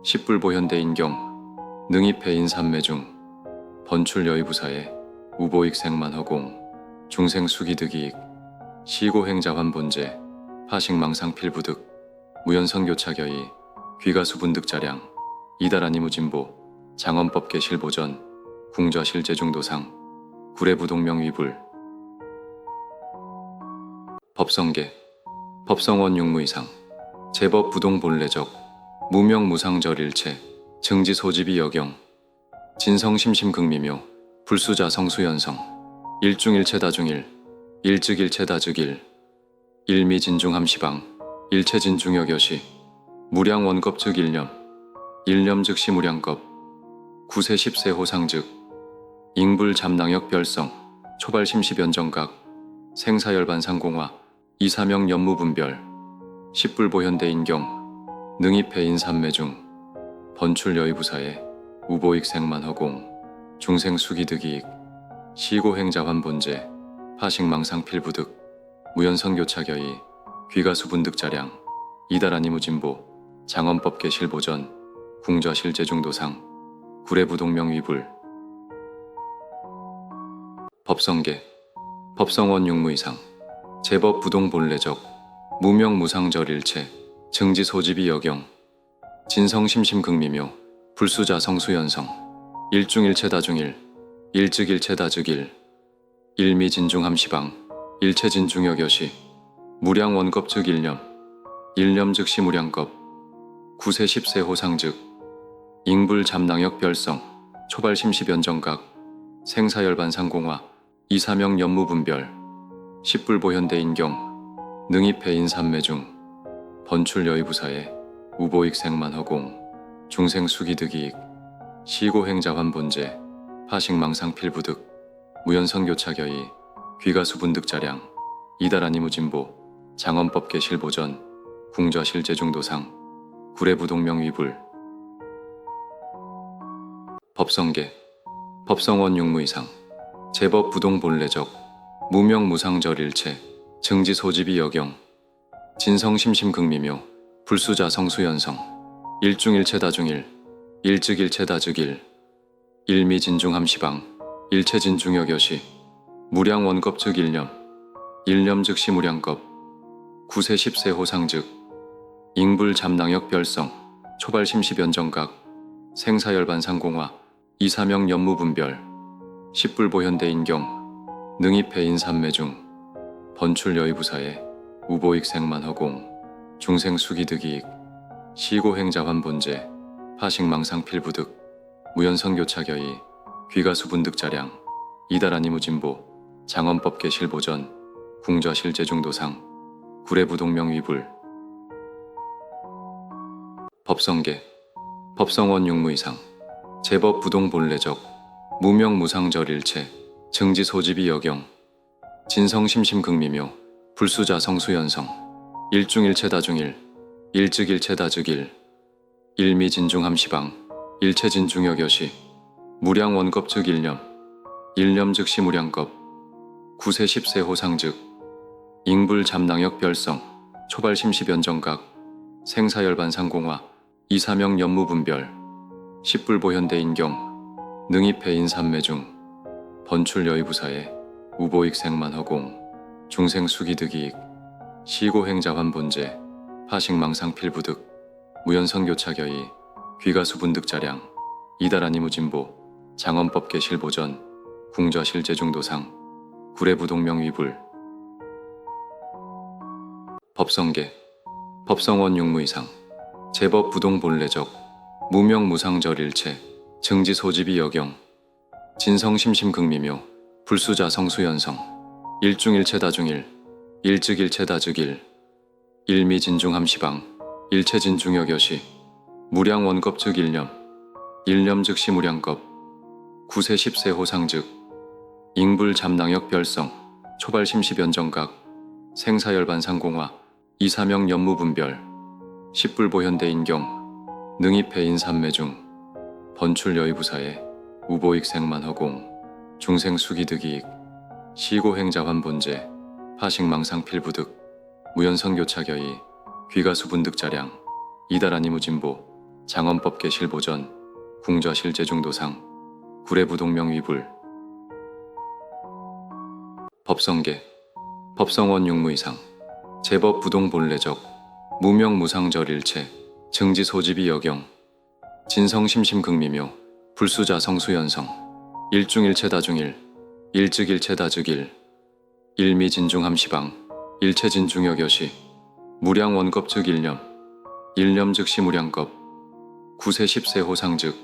A: 십불보현대인경 능입해인삼매중 번출여의부사에 우보익생만허공 중생수기득이익 시고행자환본제 파식망상필부득 무연선교차겨이 귀가수분득자량 이다라니무진보 장엄법계실보전 궁좌실제중도상 구례부동명위불 법성계 법성원 육무이상 제법부동본래적 무명무상절일체 증지소집이 여경 진성심심극미묘 불수자 성수연성 일중일체다중일 일즉일체다즉일 일미진중함시방 일체진중여교시 무량원겁 즉 일념 일념 즉시 무량겁 구세 10세 호상즉 잉불 잠낭역 별성 초발심시변정각 생사열반 상공화 이사명 연무분별 십불보현대 인경 능입해인 삼매중 번출 여의부사에 우보익 생만허공 중생수기득이익 시고행자환본제 파식망상필부득 무연선교차겨이 귀가수분득자량 이다라니무진보 장엄법계실보전 궁저실제중도상 구례부동명위불 법성계 법성원 육무이상 제법부동본래적 무명무상절일체 증지소집이 여경 진성심심극미묘 불수자성수연성 일중일체다중일 일즉일체다즉일 일미진중함시방 일체진중여겨시 무량원겁즉 일념 일념즉시 무량겁 구세 10세 호상즉 잉불 잠낭역 별성 초발심시변정각 생사열반 상공화 이사명 연무분별 십불보현대 인경 능입해인 삼매중 번출 여의부사에 우보익 생만허공 중생수기득이익 시고행자환본제 파식망상필부득 무연선교차겨이 귀가수분득자량 이다라니무진보 장엄법계실보전 궁저실제중도상 구례부동명위불 법성계 법성원 육무이상 제법부동본래적 무명무상절일체 증지소집이 여경 진성심심극미묘 불수자성수연성 일중일체다중일 일즉일체다즉일 일미진중함시방 일체진중여겨시 무량원겁즉 일념 일념즉시 무량겁 구세 10세 호상즉 잉불 잠낭역 별성 초발심시변정각 생사열반 상공화 이사명 연무분별 십불보현대 인경 능입해인 삼매중 번출 여의부사에 우보익 생만허공 중생수기득이익 시고행자환본제 파식망상필부득 무연선교차겨이 귀가수분득자량 이다라니무진보 장엄법계실보전 궁저실제중도상 구례부동명위불 법성계 법성원 육무이상 제법부동본래적 무명무상절일체 증지소집이 여경 진성심심극미묘 불수자성수연성 일중일체다중일 일즉일체다즉일 일미진중함시방 일체진중여겨시 무량원겁즉 일념 일념즉시 무량겁 구세 10세 호상즉 잉불 잠낭역 별성 초발심시변정각 생사열반 상공화 이사명 연무분별 십불보현대 인경 능입해인 삼매중 번출 여의부사에 우보익 생만허공 중생수기득이익 시고행자환본제 파식망상필부득 무연선교차겨이 귀가수분득자량 이다라니무진보 장엄법계실보전 궁저실제중도상 구례부동명위불 법성계 법성원 육무이상 제법부동본래적 무명무상절일체 증지소집이 여경 진성심심극미묘 불수자성수연성 일중일체다중일 일즉일체다즉일 일미진중함시방 일체진중여겨시 무량원겁즉 일념 일념즉시 무량겁 구세 10세 호상즉 잉불 잠낭역 별성 초발심시변정각 생사열반 상공화 이사명 연무분별 십불보현대 인경 능입해인 삼매중 번출 여의부사에 우보익 생만허공 중생수기득이익 시고행자환본제 파식망상필부득 무연선교차겨이 귀가수분득자량 이다라니무진보 장엄법계실보전 궁저실제중도상 구례부동명위불 법성계 법성원 육무이상 제법부동본래적 무명무상절일체 증지소집이 여경 진성심심극미묘 불수자성수연성 일중일체다중일 일즉일체다즉일 일미진중함시방 일체진중여겨시 무량원겁즉 일념 일념즉시 무량겁 구세 10세 호상즉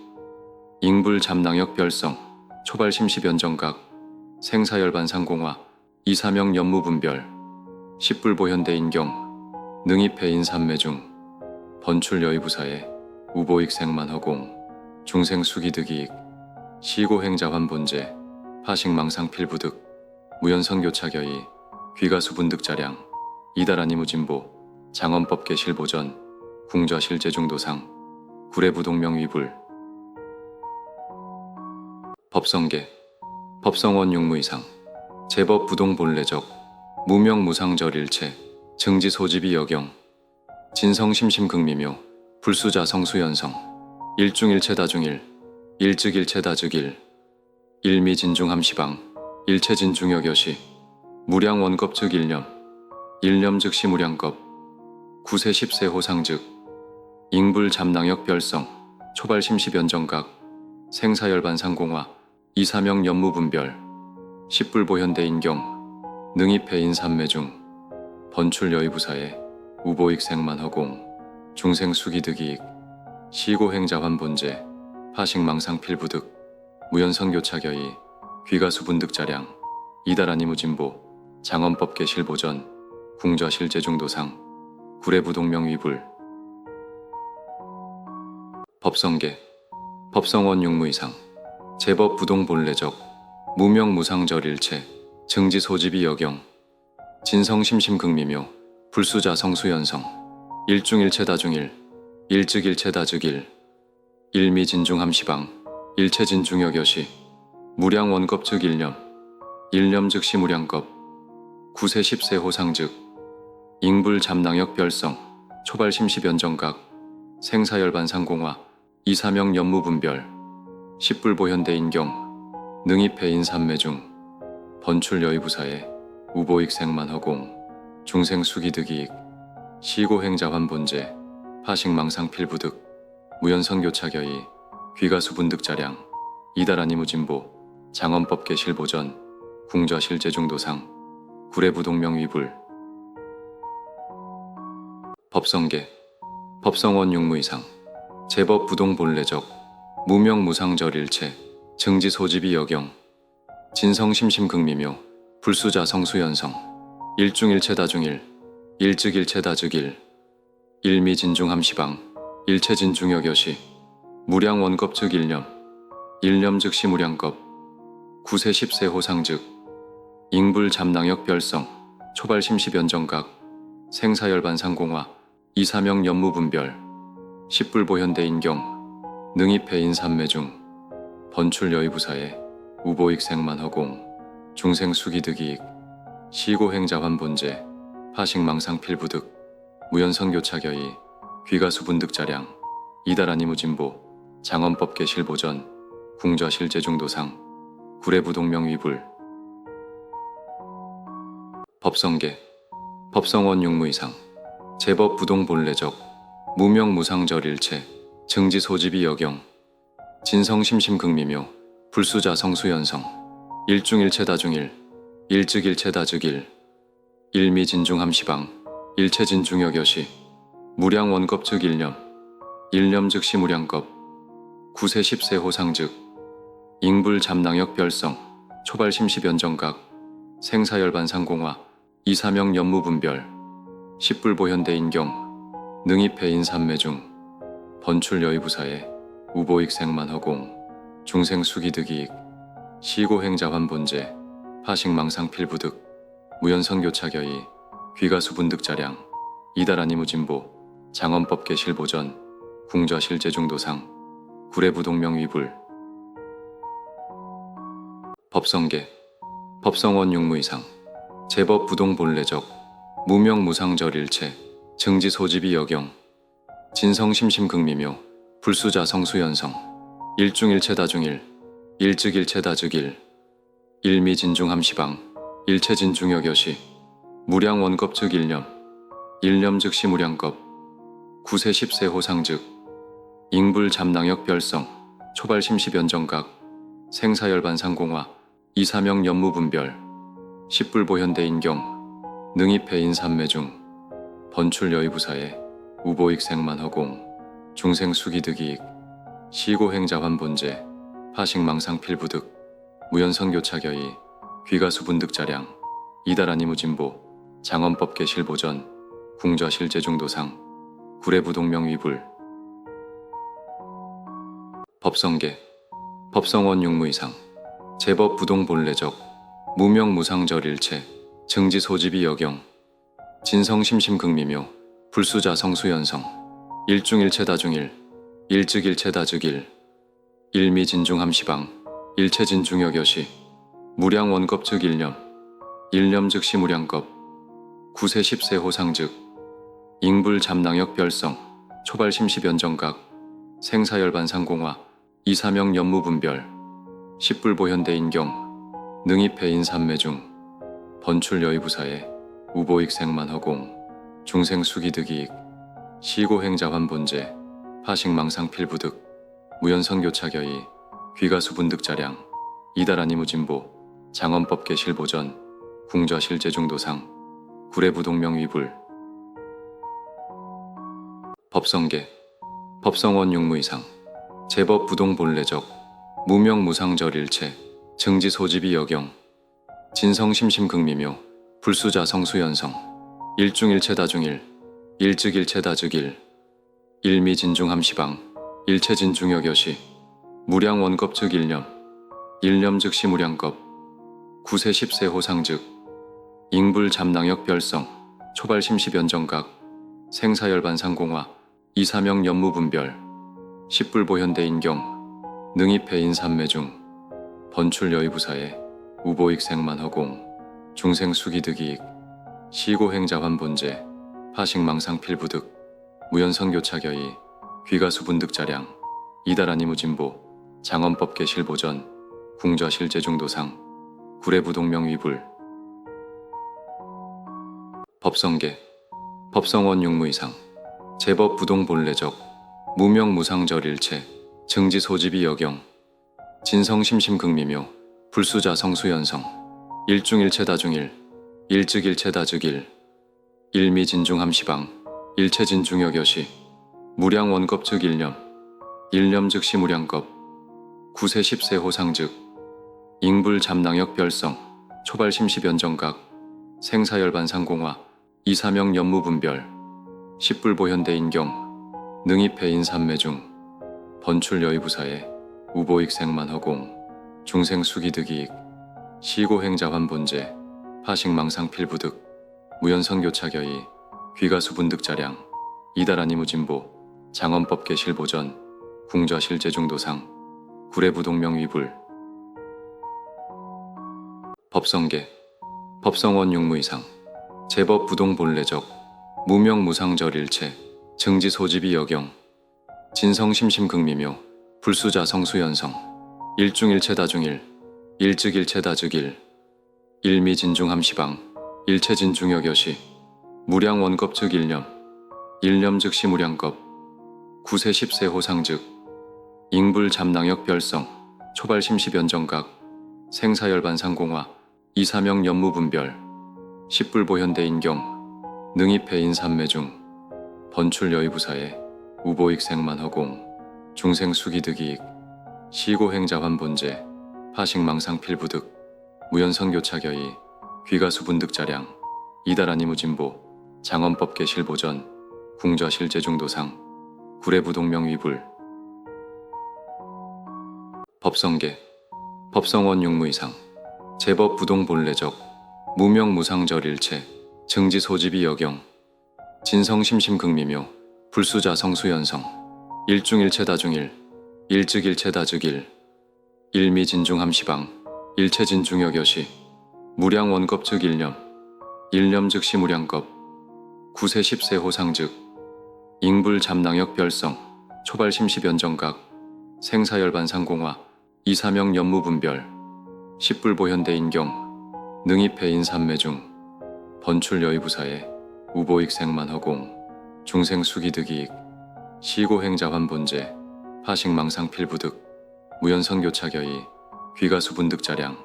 A: 잉불 잠낭역 별성 초발심시변정각 생사열반 상공화 이사명 연무분별 십불보현대 인경 능입해인 삼매중 번출 여의부사에 우보익 생만허공 중생수기득이익 시고행자환본제 파식망상필부득 무연선교차겨이 귀가수분득자량 이다라니무진보 장엄법계실보전 궁저실제중도상 구례부동명위불 법성계 법성원육무이상 제법부동본래적 무명무상절일체 증지소집이 여경 진성심심극미묘 불수자성수연성 일중일체다중일 일즉일체다즉일 일미진중함시방 일체진중여겨시 무량원겁즉 일념 일념즉시 무량겁 구세 십세 호상즉 잉불잡낭역 별성 초발심시변정각 생사열반상공화 이사명 연무분별 십불보현대인경 능입해인삼매중 번출여의부사에 우보익생만허공 중생수기득이익 시고행자환본제 파식망상필부득 무연선교차겨이 귀가수분득자량 이다라니무진보 장엄법계실보전 궁저실제중도상 구례부동명위불 법성계 법성원육무이상 제법부동본래적 무명무상절일체 증지소집이 여경 진성심심극미묘 불수자성수연성 일중일체다중일 일즉일체다즉일 일미진중함시방 일체진중여겨시 무량원겁즉 일념 일념즉시 무량겁 구세 십세 호상즉 잉불잡낭역 별성 초발심시변정각 생사열반상공화 이사명 연무분별 십불보현대인경 능입해인삼매중 번출여의부사에 우보익생만허공 중생수기득이익 시고행자환본제 파식망상필부득 무연선교차겨이 귀가수분득자량 이다라니무진보 장엄법계실보전 궁저실제중도상 구례부동명위불 법성계 법성원육무이상 제법부동본래적 무명무상절일체 증지소집이 여경 진성심심극미묘 불수자성수연성 일중일체다중일 일즉일체다즉일 일미진중함시방 일체진중여겨시 무량원겁즉 일념 일념즉시 무량겁 구세 십세 호상즉 잉불잡낭역 별성 초발심시변정각 생사열반상공화 이사명 연무분별 십불보현대인경 능입해인삼매중 번출여의부사에 우보익생만허공 중생수기득이익 시고행자환본제 파식망상필부득 무연선교차겨이 귀가수분득자량 이다라니무진보 장엄법계실보전 궁저실제중도상 구례부동명위불 법성계 법성원육무이상 제법부동본래적 무명무상절일체 증지소집이 여경 진성심심극미묘 불수자성수연성 일중일체다중일 일즉일체다즉일 일미진중함시방 일체진중여겨시 무량원겁즉 일념 일념즉시 무량겁 구세 십세 호상즉 잉불잡낭역 별성 초발심시변정각 생사열반상공화 이사명 연무분별 십불보현대인경 능입해인삼매중 번출여의부사에 우보익생만허공 중생수기득이익 시고행자환본제 파식망상필부득 무연선교차겨이 귀가수분득자량 이다라니무진보 장엄법계실보전 궁저실제중도상 구례부동명위불 법성계 법성원육무이상 제법부동본래적 무명무상절일체 증지소집이 여경 진성심심극미묘 불수자성수연성 일중일체다중일 일즉일체다즉일 일미진중함시방 일체진중여겨시 무량원겁즉 일념 일념즉시 무량겁 구세 십세 호상즉 잉불잡낭역 별성 초발심시변정각 생사열반상공화 이사명 연무분별 십불보현대인경 능입해인삼매중 번출여의부사에 우보익생만허공 중생수기득이익 시고행자환본제 파식망상필부득 무연선교차겨이 귀가수분득자량 이다라니무진보 장엄법계실보전 궁저실제중도상 구례부동명위불 법성계, 법성원 육무이상, 제법 부동 본래적, 무명 무상절 일체, 증지 소집이 여경, 진성 심심 극미묘, 불수자 성수연성, 일중일체 다중일, 일즉일체 다즉일, 일미진중 함시방, 일체 진중여 여시, 무량 원겁 즉 일념, 일념 즉시 무량겁, 구세 십세 호상 즉, 잉불 잠낭역 별성, 초발 심시변정각, 생사열반 상공화, 이사명 연무분별, 십불보현대 인경, 능입해 인삼매중, 번출 여의부사에 우보익생만 허공, 중생수기득이익, 시고행자환본제, 파식망상필부득, 무연선교차겨이, 귀가수분득자량, 이다라니무진보, 장엄법계실보전, 궁저실제중도상, 구례부동명위불. 법성계, 법성원 육무이상, 제법 부동 본래적, 무명 무상절 일체, 증지 소집이 여경, 진성 심심 극미묘, 불수자 성수연성, 일중일체 다중일, 일즉일체 다즉일, 일미진중 함시방, 일체 진중여 여시, 무량 원겁 즉 일념, 일념 즉시 무량겁, 구세 십세 호상 즉, 잉불 잠낭역 별성, 초발 심시변정각, 생사열반 상공화, 이사명 연무분별, 십불보현대 인경, 능입해 인삼매중, 번출 여의부사에 우보익생만 허공, 중생수기득이익, 시고행자환본제, 파식망상필부득, 무연선교차겨이, 귀가수분득자량, 이다라니무진보, 장엄법계실보전, 궁저실제중도상, 구례부동명위불. 법성계, 법성원 육무이상, 제법 부동 본래적, 무명 무상절 일체, 증지 소집이 여경, 진성 심심 극미묘, 불수자 성수연성, 일중일체 다중일, 일즉일체 다즉일, 일미진중 함시방, 일체 진중여 여시, 무량 원겁 즉 일념, 일념 즉시 무량겁, 구세 십세 호상 즉, 잉불 잠낭역 별성, 초발 심시변정각, 생사열반 상공화, 이사명 연무분별, 십불보현대 인경, 능입해 인삼매중, 번출 여의부사에 우보익생만 허공, 중생수기득이익, 시고행자환본제, 파식망상필부득, 무연선교차겨이, 귀가수분득자량, 이다라니무진보, 장엄법계실보전, 궁저실제중도상, 구례부동명위불. 법성계, 법성원 육무이상, 제법 부동 본래적, 무명 무상절 일체, 증지 소집이 여경, 진성 심심 극미묘, 불수자 성수연성, 일중일체 다중일, 일즉일체 다즉일, 일미진중 함시방, 일체 진중여 여시, 무량 원겁 즉 일념, 일념 즉시 무량겁, 구세 십세 호상 즉, 잉불 잠낭역 별성, 초발 심시변정각, 생사열반 상공화, 이사명 연무분별, 십불보현대 인경, 능입해 인삼매중, 번출 여의부사에 우보익생만 허공, 중생수기득이익, 시고행자환본제, 파식망상필부득, 무연선교차겨이, 귀가수분득자량, 이다라니무진보, 장엄법계실보전, 궁저실제중도상, 구례부동명위불. 법성계, 법성원 육무이상, 제법 부동 본래적, 무명 무상절 일체, 증지 소집이 여경, 진성 심심 극미묘, 불수자 성수연성, 일중일체 다중일, 일즉일체 다즉일, 일미진중 함시방, 일체 진중여 여시, 무량 원겁 즉 일념, 일념 즉시 무량겁, 구세 십세 호상 즉, 잉불 잠낭역 별성, 초발 심시변정각, 생사열반 상공화, 이사명 연무분별, 십불보현대 인경, 능입해 인삼매중, 번출 여의부사에 우보익생만 허공, 중생수기득이익, 시고행자환본제, 파식망상필부득, 무연선교차겨이, 귀가수분득자량,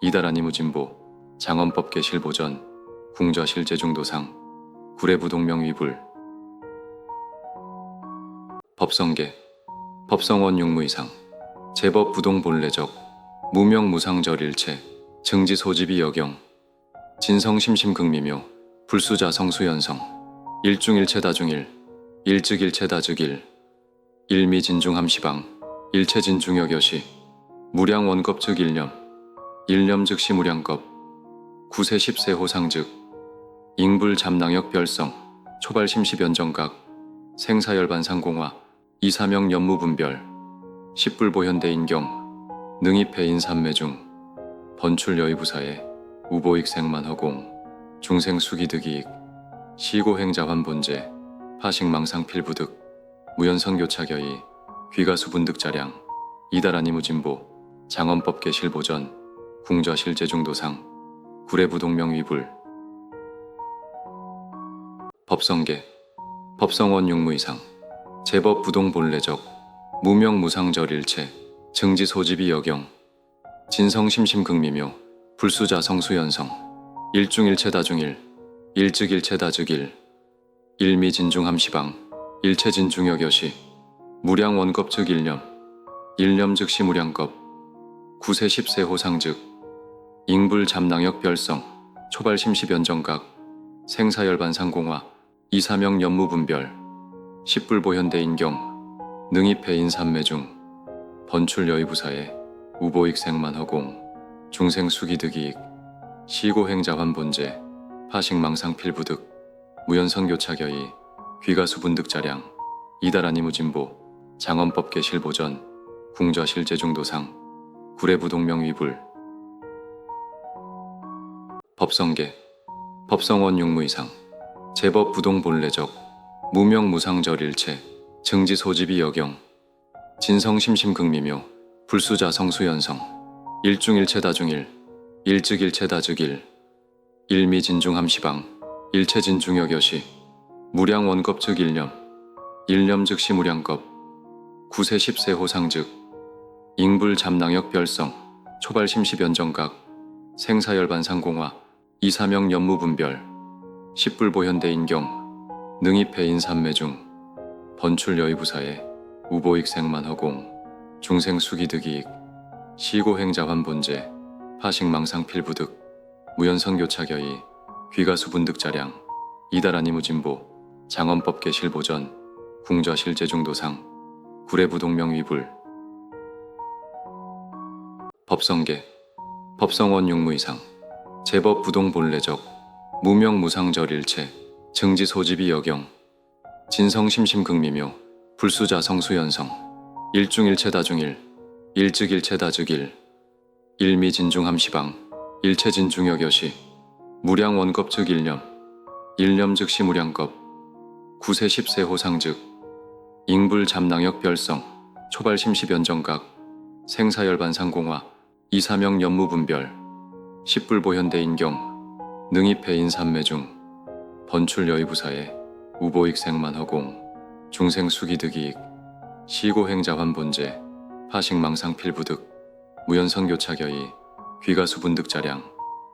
A: 이다라니무진보, 장엄법계실보전, 궁저실제중도상, 구례부동명위불. 법성계, 법성원 육무이상, 제법 부동 본래적, 무명 무상절 일체, 증지 소집이 여경, 진성 심심 극미묘, 불수자 성수연성, 일중일체 다중일, 일즉일체 다즉일, 일미진중 함시방, 일체진중여겨시 무량 원겁 즉 일념 일념 즉시 무량겁 구세 십세 호상 즉 잉불 잠낭역 별성 초발심시변정각 생사열반 상공화 이사명 연무분별 십불보현대인경 능입해인 삼매중 번출 여의부사에 우보익 생만허공 중생수기득이익 시고행자환본제 파식망상필부득 무연선교차겨이 귀가수분득자량 이다라니무진보 장엄법계실보전 궁저실제중도상 구례부동명위불 법성계 법성원 육무이상 제법부동본래적 무명무상절일체 증지소집이 여경 진성심심극미묘 불수자성수연성 일중일체다중일 일즉일체다즉일 일미진중함시방 일체진중여겨시 무량원겁 즉 일념 일념 즉시 무량겁 구세 십세 호상 즉 잉불 잠낭역 별성 초발심시변정각 생사열반 상공화 이사명 연무분별 십불보현대인경 능입해인 삼매중 번출 여의부사에 우보익 생만허공 중생수기득이익 시고행자환본제 파식망상필부득 무연선교차겨이 귀가수분득자량 이다라니무진보 장엄법계실보전 궁저실제중도상 구례부동명위불 법성계 법성원 육무이상 제법부동본래적 무명무상절일체 증지소집이 여경 진성심심극미묘 불수자성수연성 일중일체다중일 일즉일체다즉일 일미진중함시방 일체진중여겨시 무량원겁 즉 일념 일념 즉시 무량겁 구세 십세 호상 즉 잉불 잠낭역 별성 초발심시변정각 생사열반 상공화 이사명 연무분별 십불보현대인경 능입해인 삼매중 번출 여의부사에 우보익 생만허공 중생수기득이익 시고행자환본제 파식망상필부득 무연선교차겨이 귀가수분득자량 이다라니무진보 장엄법계실보전 궁저실제중도상 구례부동명위불 법성계 법성원 육무이상 제법부동본래적 무명무상절일체 증지소집이 여경 진성심심극미묘 불수자성수연성 일중일체다중일 일즉일체다즉일 일미진중함시방 일체진중여겨시 무량원겁 즉 일념 일념 즉시 무량겁 구세 십세 호상 즉 잉불 잠낭역 별성 초발심시변정각 생사열반 상공화 이사명 연무분별 십불보현대인경 능입해인 삼매중 번출 여의부사에 우보익 생만허공 중생수기득이익 시고행자환본제 파식망상필부득 무연선교차겨이 귀가수분득자량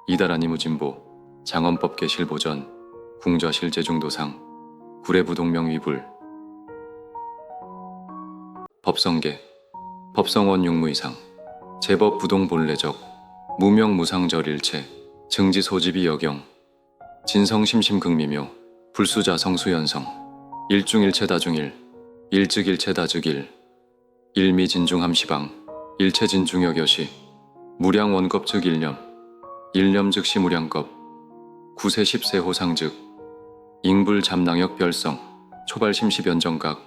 A: 이다라니무진보 장엄법계실보전 궁저실제중도상 구례부동명위불 법성계 법성원 육무이상 제법부동본래적 무명무상절일체 증지소집이 여경 진성심심극미묘 불수자성수연성 일중일체다중일 일즉일체다즉일 일미진중함시방 일체진중여겨시 무량원겁 즉 일념 일념 즉시 무량겁 구세 십세 호상 즉 잉불 잠낭역 별성 초발심시변정각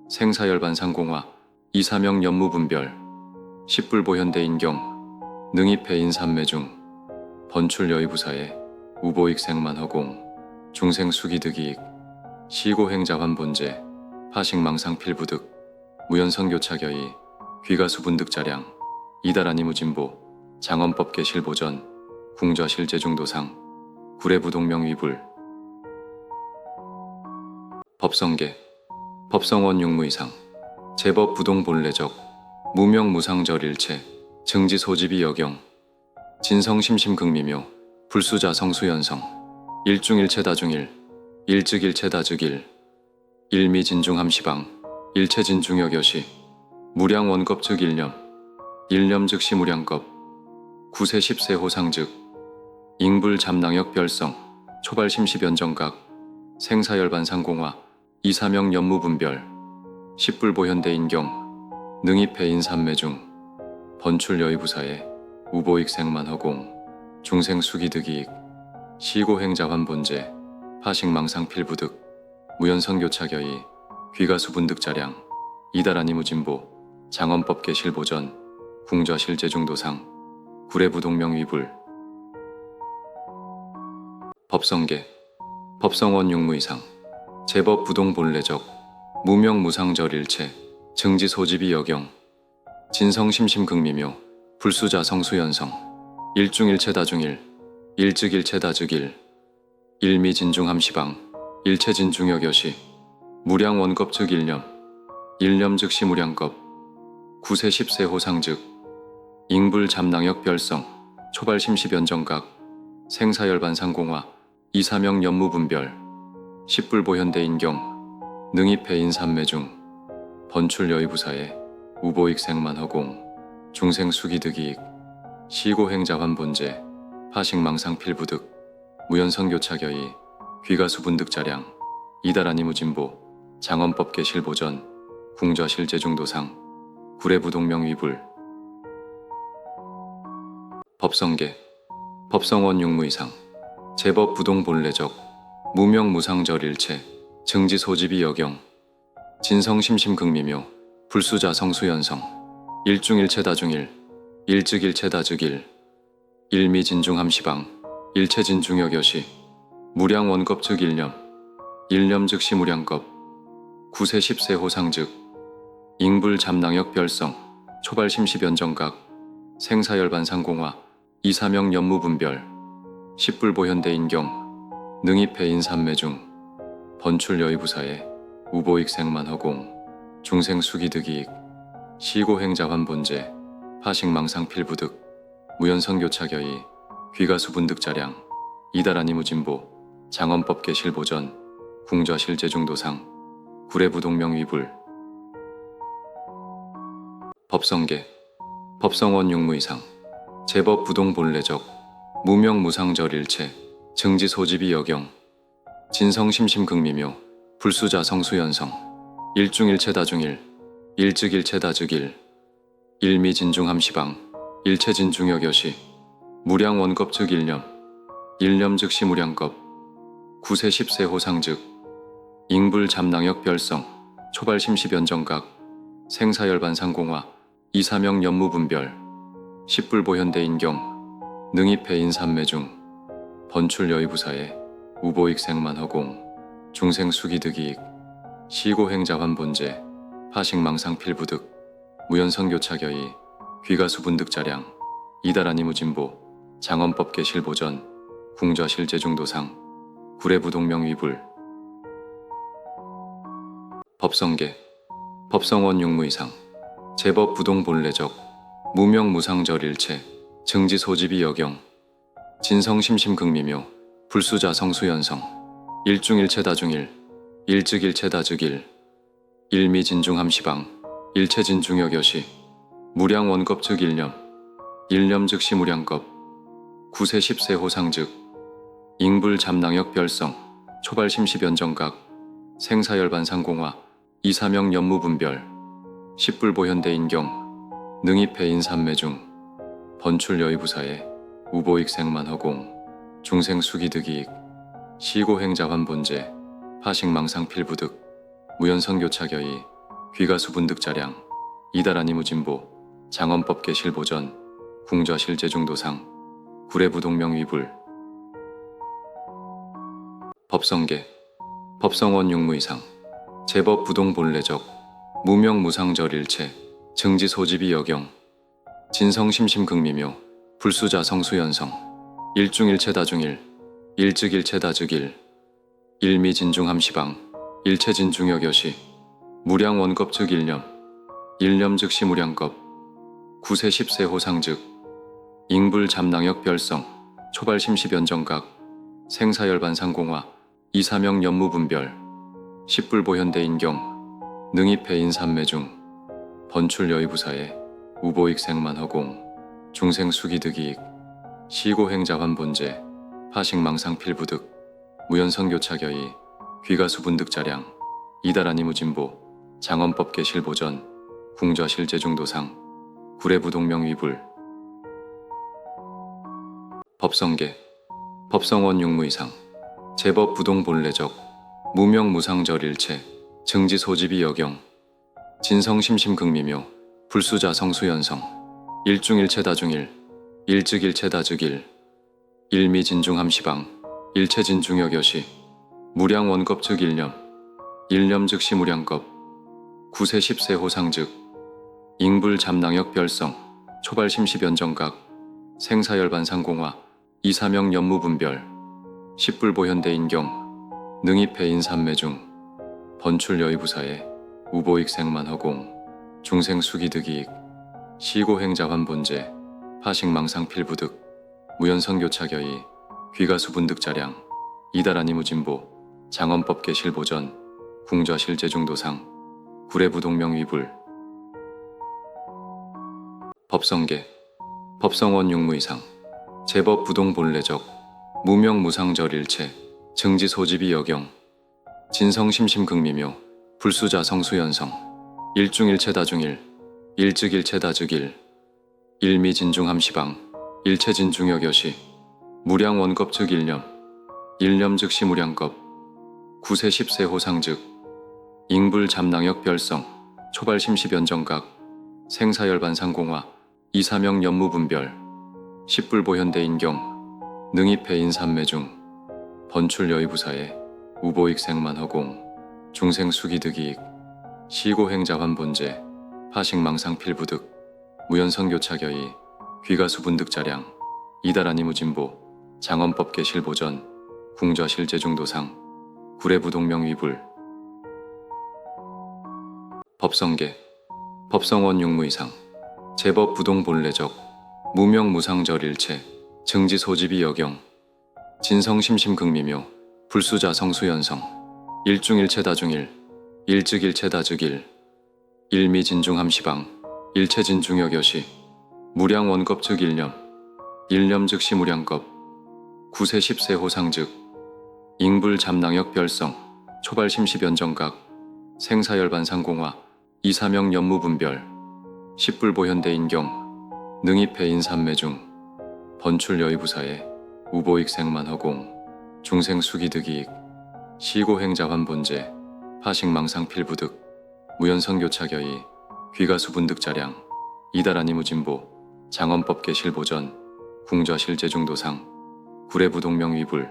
A: 생사열반 상공화 이사명 연무분별 십불보현대인경 능입해인 삼매중 번출 여의부사에 우보익 생만허공 중생수기득이익 시고행자환본제 파식망상필부득 무연선교차겨이 귀가수분득자량 이다라니무진보 장엄법계실보전 궁저실제중도상 구례부동명위불 법성계 법성원 육무이상 제법부동본래적 무명무상절일체 증지소집이 여경 진성심심극미묘 불수자성수연성 일중일체다중일 일즉일체다즉일 일미진중함시방 일체진중여겨시 무량원겁 즉 일념 일념 즉시 무량겁 구세 십세 호상 즉 잉불 잠낭역 별성 초발심시변정각 생사열반 상공화 이사명 연무분별 십불보현대인경 능입해인 삼매중 번출 여의부사에 우보익 생만 허공 중생 수기득이익 시고행자 환본제 파식망상 필부득 무연선 교차겨이 귀가수분득자량 이다라니 무진보 장엄법계 실보전 궁좌 실제중도상 구례부동명 위불 법성계 법성원 육무이상 제법 부동 본래적 무명 무상절 일체 증지 소집이 여경 진성 심심 극미묘 불수자 성수연성 일중일체 다중일 일즉일체 다즉일 일미진중 함시방 일체진중여 여시 무량 원급 즉 일념 일념 즉시 무량급 구세 십세 호상즉 잉불 잠낭역 별성 초발 심시변정각 생사열반 상공화 이사명 연무분별 십불보현대 인경 능입해인 삼매중 번출 여의부사에 우보익 생만 허공 중생 수기득이익 시고행자 환본제 파식망상 필부득 무연선 교차겨이 귀가수분득자량 이다라니 무진보 장엄법계 실보전 궁좌 실제중도상 구례부동명 위불 법성계 법성원 육무이상 제법 부동 본래적 무명 무상절 일체 증지 소집이 여경 진성 심심 극미묘 불수자 성수연성 일중일체 다중일 일즉일체 다즉일 일미진중 함시방 일체진중여 여시 무량 원급 즉 일념 일념 즉시 무량급 구세 십세 호상즉 잉불 잠낭역 별성 초발 심시변정각 생사열반 상공화 이사명 연무분별 십불보현대 인경 능입해인 삼매중 번출 여의부사에 우보익 생만 허공 중생 수기득이익 시고행자 환본제 파식망상 필부득 무연선 교차겨이 귀가수분득자량 이다라니 무진보 장엄법계 실보전 궁좌 실제중도상 구례부동명 위불 법성계 법성원 육무이상 제법 부동 본래적 무명 무상절 일체 증지 소집이 여경 진성 심심 극미묘 불수자 성수연성 일중일체 다중일 일즉일체 다즉일 일미진중 함시방 일체진중여 여시 무량 원급 즉 일념 일념 즉시 무량급 구세 십세 호상즉 잉불 잠낭역 별성 초발 심시변정각 생사열반 상공화 이사명 연무분별 십불보현대 인경 능입해인 삼매중 번출 여의부사에 우보익 생만 허공 중생 수기득이익 시고행자 환본제 파식망상 필부득 무연선 교차겨이 귀가수분득자량 이다라니 무진보 장엄법계 실보전 궁좌 실제중도상 구례부동명 위불 법성계 법성원 육무이상 제법 부동 본래적 무명 무상절 일체 증지 소집이 여경 진성 심심 극미묘 불수자 성수연성 일중일체 다중일 일즉일체 다즉일 일미진중 함시방 일체진중여 여시 무량 원급 즉 일념 일념 즉시 무량급 구세 십세 호상즉 잉불 잠낭역 별성 초발 심시변정각 생사열반 상공화 이사명 연무분별 십불보현대 인경 능입해인 삼매중 번출 여의부사에 우보익 생만 허공 중생 수기득이익 시고행자 환본제 파식망상 필부득 무연선 교차겨이 귀가수분득자량 이다라니 무진보 장엄법계 실보전 궁좌 실제중도상 구례부동명 위불 법성계 법성원 육무이상 제법 부동 본래적 무명 무상절 일체 증지 소집이 여경 진성 심심 극미묘 불수자 성수연성 일중일체 다중일 일즉일체 다즉일 일미진중 함시방 일체진중여 여시 무량 원급 즉 일념 일념 즉시 무량급 구세 십세 호상즉 잉불 잠낭역 별성 초발 심시변정각 생사열반 상공화 이사명 연무분별 십불보현대 인경 능입해인 삼매중 번출 여의부사에 우보익 생만 허공 중생 수기득이익 시고행자 환본제 파식망상 필부득 무연선 교차겨이 귀가수분득자량 이다라니 무진보 장엄법계 실보전 궁좌실 제중도상 구례부동명 위불 법성계 법성원 육무이상 제법 부동 본래적 무명 무상절 일체 증지 소집이 여경 진성 심심 극미묘 불수자 성수연성 일중일체 다중일 일즉일체 다즉일 일미진중함시방 일체진중여겨시 무량원겁 즉 일념 즉시 무량겁 구세 십세 호상즉 잉불 잠낭역 별성 초발심시변정각 생사열반상공화 이사명 연무분별 십불보현대인경 능입해인 삼매중 번출여의부사에 우보익생만 허공 중생수기득이익 시고행자환본제 파식망상필부득 무연선교차겨이 귀가수분득자량 이다라니무진보 장엄법계실보전 궁좌실제중도상 구례부동명위불 법성계 법성원 육무이상 제법 부동 본래적 무명무상절 일체 증지 소집이 여경 진성 심심 극미묘 불수자 성수연성 일중일체 다중일 일즉일체 다즉일 일미진중함시방 일체진중여겨시 무량원겁 즉 일념 즉시 무량겁 구세 십세 호상즉 잉불 잠낭역 별성 초발심시변정각 생사열반상공화 이사명 연무분별 십불보현대인경 능입해인 삼매중 번출여의부사에 우보익생만 허공 중생수기득이익 시고행자환본제 파식망상필부득 무연선교차겨이 귀가수분득자량 이다라니무진보 장엄법계실보전 궁좌실제중도상 구례부동명위불 법성계 법성원 육무이상 제법 부동 본래적 무명무상절 일체 증지 소집이 여경 진성 심심 극미묘 불수자 성수연성 일중일체 다중일 일즉일체 다즉일 일미진중함시방 일체진중여겨시 무량원겁 즉 일념 즉시 무량겁 구세 십세 호상즉 잉불 잠낭역 별성 초발심시변정각 생사열반상공화 이사명 연무분별 십불보현대인경 능입해인 삼매중 번출여의부사에 우보익생만 허공 중생수기득이익 시고행자환본제 파식망상필부득 무연선교차겨이 귀가수분득자량 이다라니무진보 장엄법계실보전 궁좌실제중도상 구례부동명위불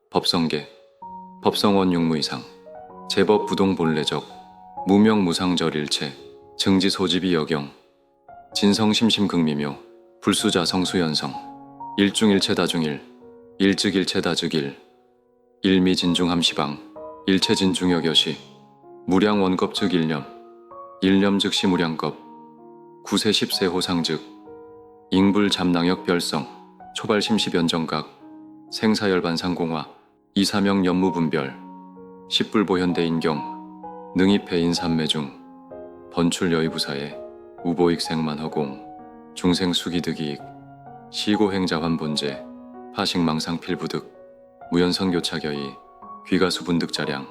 A: 법성계 법성원 육무이상 제법 부동 본래적 무명무상절 일체 증지 소집이 여경 진성 심심 극미묘 불수자 성수연성 일중일체 다중일 일즉일체 다즉일 일미진중함시방 일체진중여겨시 무량원겁 즉 일념 즉시 무량겁 구세 십세 호상즉 잉불 잠낭역 별성 초발심시변정각 생사열반상공화 이사명 연무분별 십불보현대인경 능입해인 삼매중 번출여의부사에 우보익생만 허공 중생수기득이익 시고행자환본제 파식망상필부득 무연선교차겨이 귀가수분득자량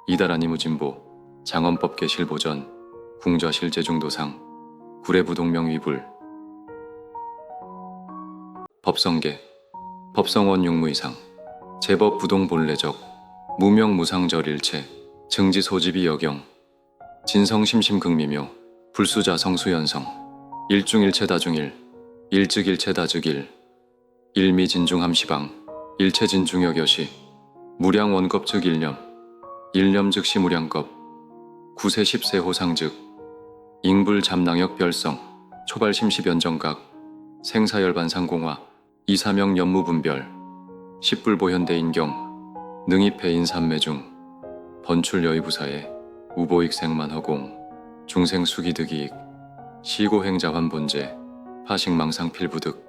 A: 이다라니무진보 장엄법계실보전 궁좌실제중도상 구례부동명위불 법성계 법성원 육무이상 제법 부동 본래적 무명무상절 일체 증지 소집이 여경 진성 심심 극미묘 불수자 성수연성 일중일체 다중일 일즉일체 다즉일 일미진중함시방 일체진중여겨시 무량원겁 즉 일념 즉시 무량겁 구세 십세 호상즉 잉불 잠낭역 별성 초발심시변정각 생사열반상공화 이사명 연무분별 십불보현대인경 능입해인 삼매중 번출여의부사에 우보익생만 허공 중생수기득이익 시고행자환본제 파식망상필부득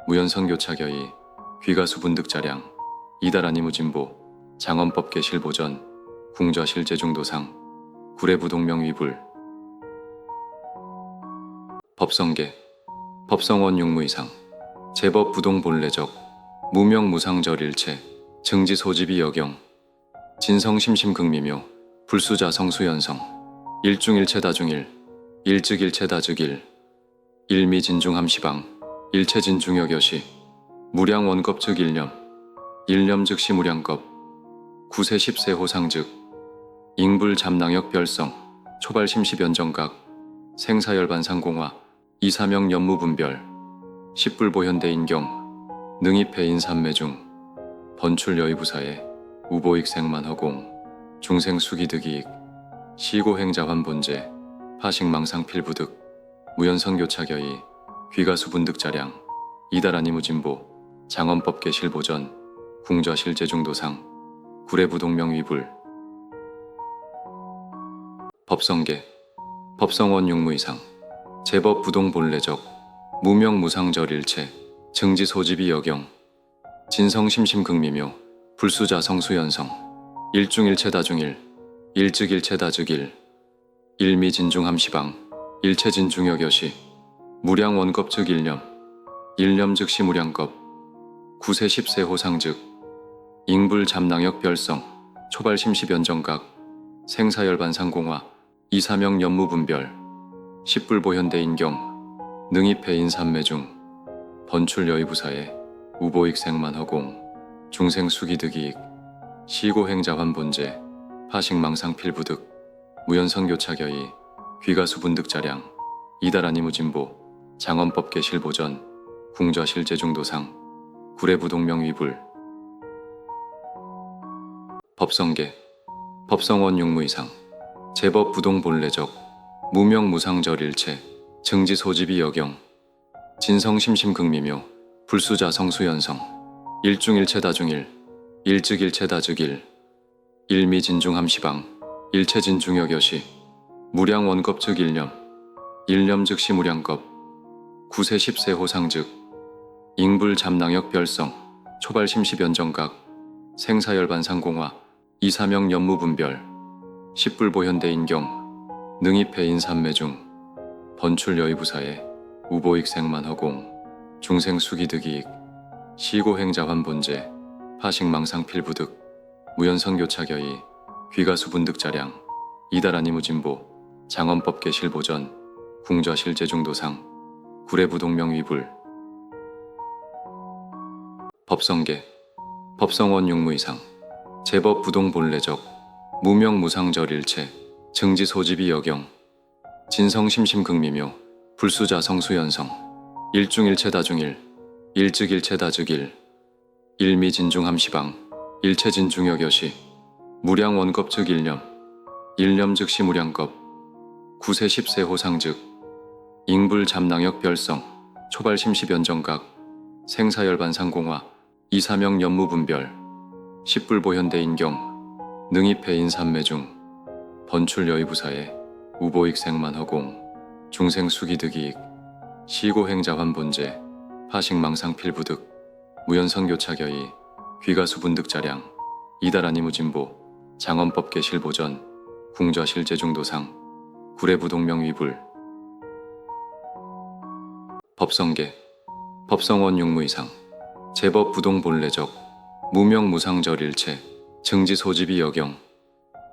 A: 무연선교차겨이 귀가수분득자량 이다라니무진보 장엄법계실보전 궁좌실제중도상 구례부동명위불 법성계 법성원 육무이상 제법 부동 본래적 무명무상절 일체 증지 소집이 여경 진성 심심 극미묘 불수자 성수연성 일중일체 다중일 일즉일체 다즉일 일미진중함시방 일체진중여겨시 무량원겁 즉 일념 일념즉시 무량겁 구세 십세 호상즉 잉불잡낭역 별성 초발심시변정각 생사열반상공화 이사명 연무분별 십불보현대인경 능입해인삼매중 번출여의부사에 우보익생만허공 중생수기득이익 시고행자환본제 파식망상필부득 무연선교차겨이 귀가수분득자량 이다라니무진보 장엄법계실보전 궁좌실제중도상 구례부동명위불 법성계 법성원육무이상 제법부동본래적 무명무상절일체 증지소집이 여경 진성심심극미묘 불수자성수연성 일중일체 다중일 일즉일체 다즉일 일미진중함시방 일체진중여겨시 무량원겁 즉 일념 일념즉시 무량겁 구세 십세 호상즉 잉불잡낭역 별성 초발심시변정각 생사열반상공화 이사명 연무분별 십불보현대인경 능입해인삼매중 번출여의부사에 우보익생만허공 중생수기득이익 시고행자환본제 파식망상필부득 무연선교차겨이 귀가수분득자량 이다라니무진보 장엄법계실보전 궁좌실제중도상 구례부동명위불 법성계 법성원육무이상 제법부동본래적 무명무상절일체 증지소집이 여경 진성심심극미묘 불수자성수연성 일중일체 다중일 일즉일체 다즉일 일미진중함시방 일체진중여겨시 무량원겁 즉 일념 일념즉시 무량겁 구세 십세 호상즉 잉불잡낭역 별성 초발심시변정각 생사열반상공화 이사명 연무분별 십불보현대인경 능입해인삼매중 번출여의부사에 우보익생만허공 중생수기득이익 시고행자환본제 파식망상필부득 무연선교차겨이 귀가수분득자량 이다라니무진보 장엄법계실보전 궁좌실제중도상 구례부동명위불 법성계 법성원육무이상 제법부동본래적 무명무상절일체 증지소집이 여경 진성심심극미묘 불수자성수연성 일중일체 다중일 일즉일체 다즉일 일미진중함시방 일체진중여겨시 무량원겁 즉 일념 일념즉시 무량겁 구세 십세 호상즉 잉불잡낭역 별성 초발심시변정각 생사열반상공화 이사명 연무분별 십불보현대인경 능입해인삼매중 번출여의부사에 우보익생만허공 중생수기득이익 시고행자환본제 파식망상필부득 무연선교차겨이 귀가수분득자량 이다라니무진보 장엄법계실보전 궁좌실제중도상 구례부동명위불 법성계 법성원육무이상 제법부동본래적 무명무상절일체 증지소집이 여경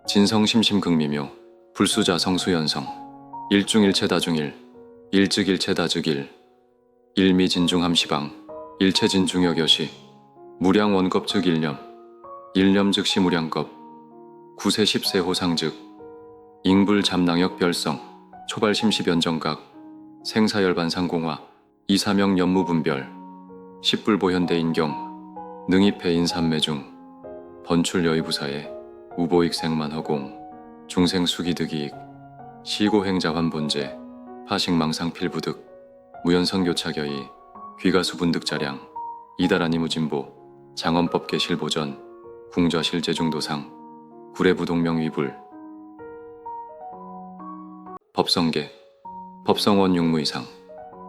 A: 진성심심극미묘 불수자성수연성 일중일체 다중일 일즉일체 다즉일 일미진중함시방 일체진중여겨시 무량원겁 즉 일념 일념즉시 무량겁 구세 십세 호상즉 잉불잡낭역 별성 초발심시변정각 생사열반상공화 이사명 연무분별 십불보현대인경 능입해인삼매중 번출여의부사에 우보익생만허공 중생수기득이익 시고행자환본제 파식망상필부득 무연선교차겨이 귀가수분득자량 이다라니무진보 장엄법계실보전 궁좌실제중도상 구례부동명위불 법성계 법성원육무이상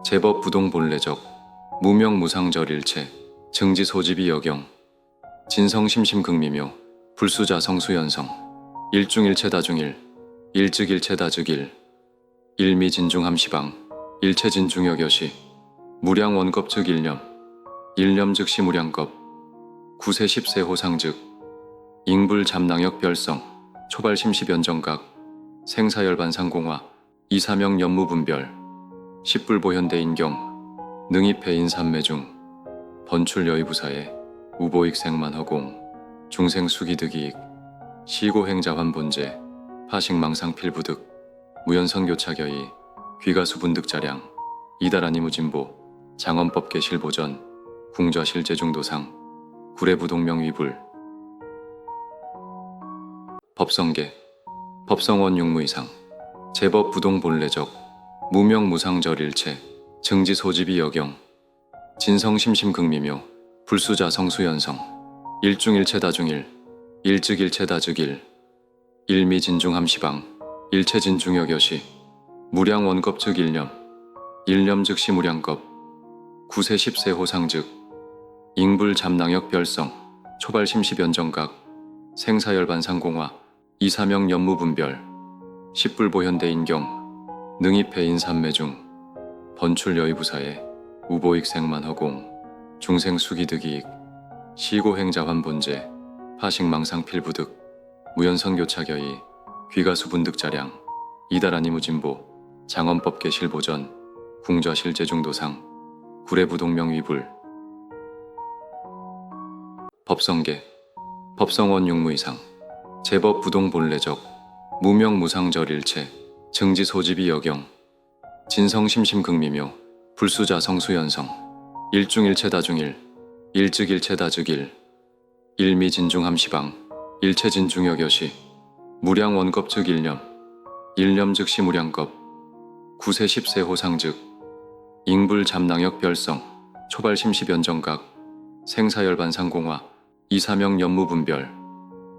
A: 제법부동본래적 무명무상절일체 증지소집이 여경 진성심심극미묘 불수자성수연성 일중일체 다중일 일즉일체 다즉일 일미진중함시방 일체진중여겨시 무량원겁 즉 일념 일념즉시 무량겁 구세 십세 호상즉 잉불잡낭역 별성 초발심시변정각 생사열반상공화 이사명 연무분별 십불보현대인경 능입해인삼매중 번출여의부사에 우보익생만허공 중생수기득이익 시고행자환본제 파식망상필부득 무연선교차겨이 귀가수분득자량 이다라니무진보 장엄법계실보전 궁좌실제중도상 구례부동명위불 법성계 법성원육무이상 제법부동본래적 무명무상절일체 증지소집이 여경 진성심심극미묘 불수자성수연성 일중일체다중일 일즉일체다즉일 일미진중함시방 일체진중여겨시 무량원겁즉 일념 일념즉시 무량겁 구세 십세 호상즉 잉불잡낭역 별성 초발심시변정각 생사열반상공화 이사명 연무분별 십불보현대인경 능입해인삼매중 번출여의부사에 우보익생만허공 중생수기득이익 시고행자환본제 파식망상필부득 무연선교차겨이 귀가수분득자량 이다라니무진보 장엄법계실보전 궁좌실제중도상 구례부동명위불 법성계 법성원육무이상 제법부동본래적 무명무상절일체 증지소집이 여경 진성심심극미묘 불수자성수연성 일중일체다중일 일즉일체다즉일 일미진중함시방 일체진중여겨시 무량원겁즉 일념 일념즉시 무량겁 구세 십세 호상즉 잉불잡낭역 별성 초발심시변정각 생사열반상공화 이사명 연무분별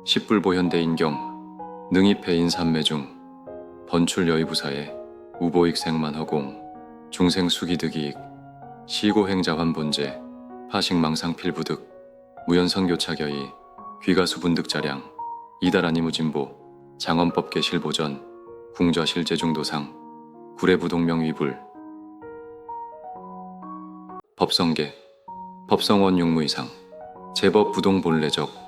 A: 십불보현대인경 능입해인삼매중 번출여의부사에 우보익생만허공 중생수기득이익 시고행자환본제 파식망상필부득 무연선교차겨이 귀가수분득자량 이다라니무진보 장엄법계실보전 궁좌실제중도상 구례부동명위불 법성계 법성원육무이상 제법부동본래적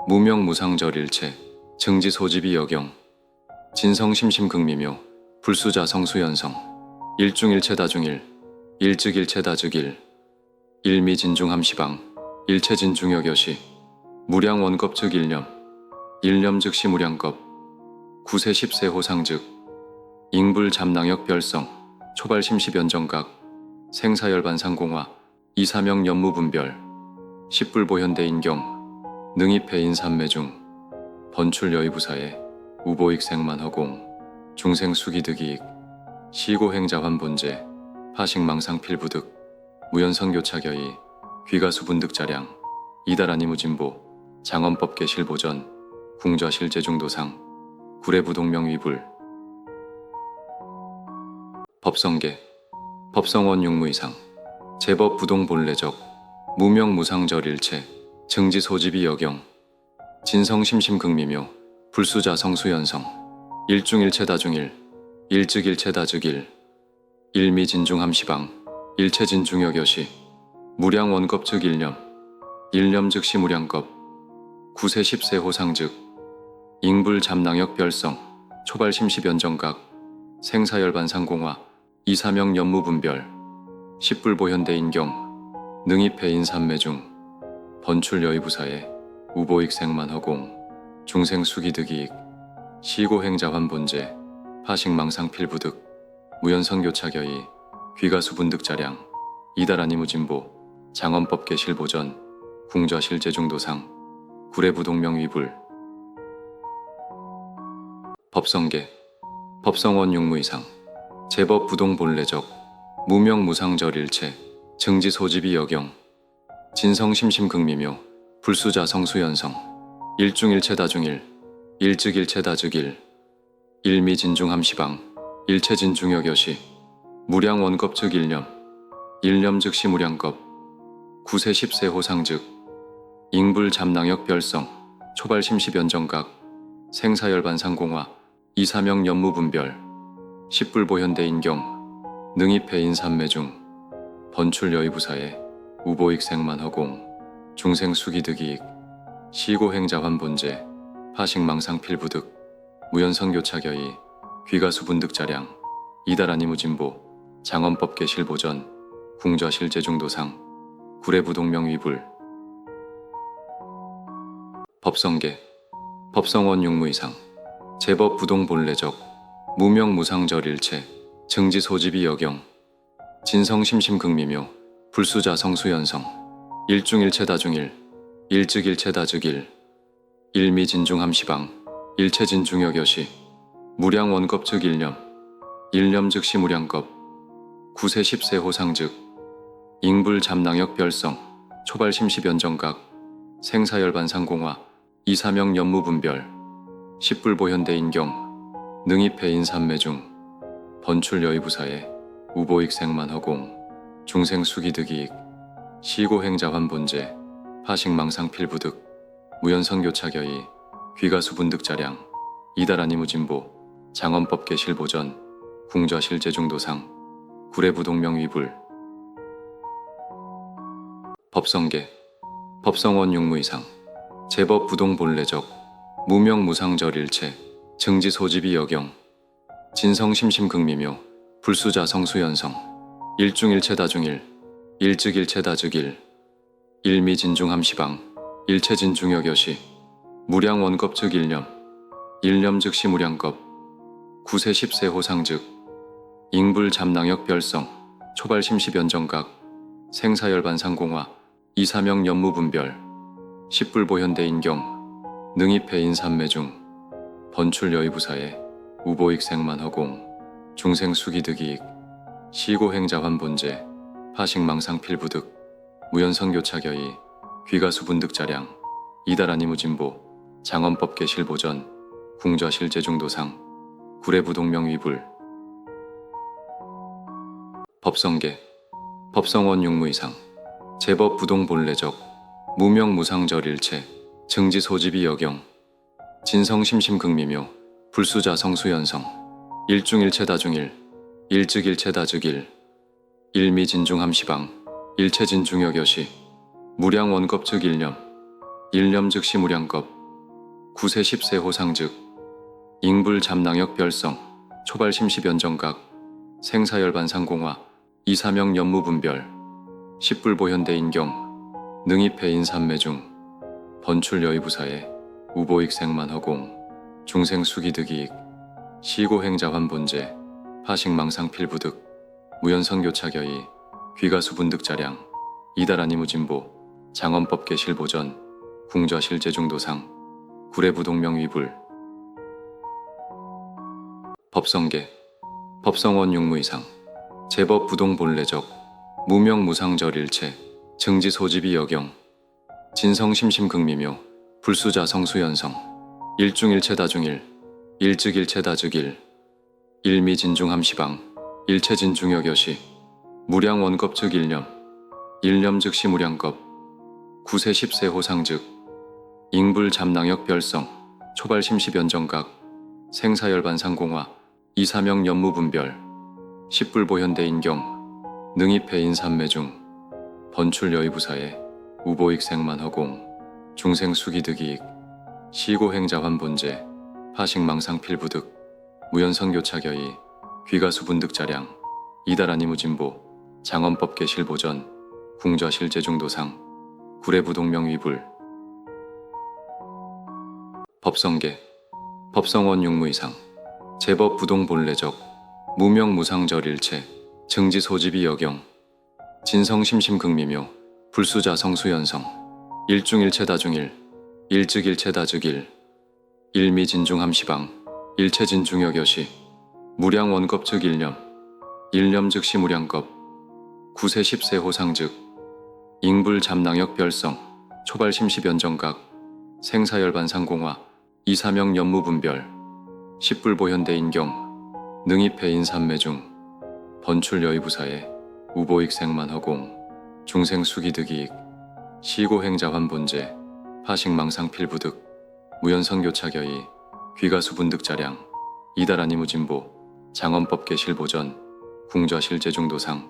A: 무명무상절일체 증지소집이 여경 진성심심극미묘 불수자성수연성 일중일체다중일 일즉일체다즉일 일미진중함시방 일체진중여겨시 무량원겁즉 일념 일념즉시 무량겁 구세 십세 호상즉 잉불잡낭역 별성 초발심시변정각 생사열반상공화 이사명 연무분별 십불보현대인경 능입해인삼매중 번출여의부사에 우보익생만허공 중생수기득이익 시고행자환본제 파식망상필부득 무연선교차겨이 귀가수분득자량 이다라니무진보 장엄법계실보전 궁좌실제중도상 구례부동명위불 법성계 법성원육무이상 제법부동본래적 무명무상절일체 증지소집이 여경 진성심심극미묘 불수자성수연성 일중일체다중일 일즉일체다즉일 일미진중함시방 일체진중여겨시 무량원겁즉 일념 일념즉시 무량겁 구세 십세 호상즉 잉불잡낭역 별성 초발심시변정각 생사열반상공화 이사명 연무분별 십불보현대인경 능입해인삼매중 번출여의부사에 우보익생만허공 중생수기득이익 시고행자환본제 파식망상필부득 무연선교차겨이 귀가수분득자량 이다라니무진보 장엄법계실보전 궁좌실제중도상 구례부동명위불 법성계 법성원육무이상 제법부동본래적 무명무상절일체 증지소집이 여경 진성심심극미묘 불수자성수연성 일중일체다중일 일즉일체다즉일 일미진중함시방 일체진중여겨시 무량원겁즉 일념 일념즉시 무량겁 구세 십세 호상즉 잉불잡낭역 별성 초발심시변정각 생사열반상공화 이사명 연무분별 십불보현대인경 능입해인삼매중 번출여의부사에 우보익생만허공 중생수기득이익 시고행자환본제 파식망상필부득 무연선교차겨이 귀가수분득자량, 이다라니 무진보, 장엄법계 실보전, 궁좌실 제중도상, 구례부동명 위불. 법성계, 법성원 육무이상, 제법 부동 본래적, 무명 무상절 일체, 증지 소집이 여경, 진성 심심 극미묘, 불수자 성수연성, 일중일체 다중일, 일즉일체 다즉일, 일미진중함시방, 일체진중여겨시, 무량원겁 즉 일념, 일념 즉시 무량겁, 구세 십세 호상즉, 잉불 잠낭역 별성, 초발심시변정각, 생사열반상공화, 이사명 연무분별, 십불보현대인경, 능입해인 삼매중, 번출여의부사에, 우보익생만허공, 중생수기득이익, 시고행자환본제, 파식망상필부득, 무연선교차겨이, 귀가수분득자량, 이다라니 무진보, 장엄법계 실보전, 궁좌실 제중도상, 구례부동명 위불. 법성계, 법성원 육무이상, 제법 부동 본래적, 무명 무상절 일체, 증지 소집이 여경, 진성 심심 극미묘, 불수자 성수연성, 일중일체 다중일, 일즉일체 다즉일, 일미진중함시방, 일체진중여겨시, 무량원겁 즉 일념, 일념 즉시 무량겁, 구세 십세 호상즉, 잉불 잠낭역 별성, 초발심시변정각, 생사열반상공화, 이사명 연무분별, 십불보현대인경, 능입해인 삼매중, 번출여의부사에, 우보익생만허공, 중생수기득이익, 시고행자환본제, 파식망상필부득, 무연선교차겨이, 귀가수분득자량, 이다라니 무진보, 장엄법계 실보전, 궁좌실 제중도상, 구례부동명 위불. 법성계, 법성원 육무이상, 제법 부동 본래적, 무명 무상절 일체, 증지 소집이 여경, 진성 심심 극미묘, 불수자 성수연성, 일중일체 다중일, 일즉일체 다즉일, 일미진중함시방, 일체진중여겨시, 무량원겁 즉 일념, 일념 즉시 무량겁, 구세 십세 호상즉, 잉불 잠낭역 별성, 초발심시변정각, 생사열반상공화, 이사명 연무분별, 십불보현대인경, 능입해인 삼매중, 번출여의부사에, 우보익생만허공, 중생수기득이익, 시고행자환본제, 파식망상필부득, 무연선교차겨이, 귀가수분득자량, 이다라니 무진보, 장엄법계 실보전, 궁좌실 제중도상, 구례부동명 위불. 법성계, 법성원 육무이상, 제법 부동 본래적, 무명 무상절 일체, 증지 소집이 여경, 진성 심심 극미묘, 불수자 성수연성, 일중일체 다중일, 일즉일체 다즉일, 일미진중함시방, 일체진중여겨시, 무량원겁 즉 일념, 일념 즉시 무량겁, 구세 십세 호상즉, 잉불 잠낭역 별성, 초발심시변정각, 생사열반상공화, 이사명 연무분별, 십불보현대인경, 능입해인 삼매중, 번출여의부사에, 우보익생만허공, 중생수기득이익, 시고행자환본제, 파식망상필부득, 무연선교차겨이, 귀가수분득자량, 이다라니 무진보, 장엄법계 실보전, 궁좌실 제중도상, 구례부동명 위불. 법성계, 법성원 육무이상, 제법 부동 본래적, 무명 무상절 일체, 증지 소집이 여경, 진성 심심 극미묘, 불수자 성수연성, 일중일체 다중일, 일즉일체 다즉일, 일미진중함시방, 일체진중여겨시, 무량원겁 즉 일념, 일념 즉시 무량겁, 구세 십세 호상즉, 잉불 잠낭역 별성, 초발심시변정각, 생사열반상공화, 이사명 연무분별, 십불보현대인경, 능입해인 삼매중, 번출여의부사에, 우보익생만허공, 중생수기득이익, 시고행자환본제, 파식망상필부득, 무연선교차겨이, 귀가수분득자량, 이다라니 무진보, 장엄법계 실보전, 궁좌실 제중도상,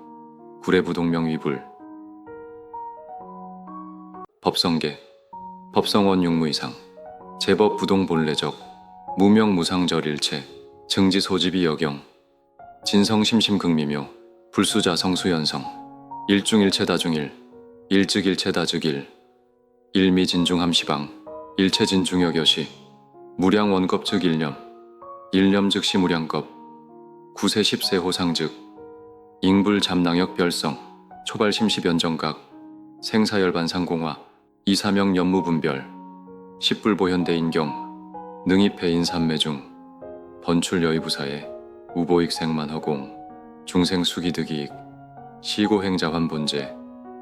A: 구례부동명 위불. 법성계, 법성원 육무이상, 제법 부동 본래적, 무명 무상절 일체, 증지 소집이 여경 진성심심극미묘 불수자 성수연성 일중일체다중일 일즉일체다즉일 일미진중함시방 일체진중여교시 무량원겁 즉 일념 즉시 무량겁 구세 십세 호상즉 잉불잡낭역 별성 초발심시변정각 생사열반상공화 이사명 연무분별 십불보현대인경 능입해인삼매중 번출여의부사에 우보익생만허공 중생수기득이익 시고행자환본제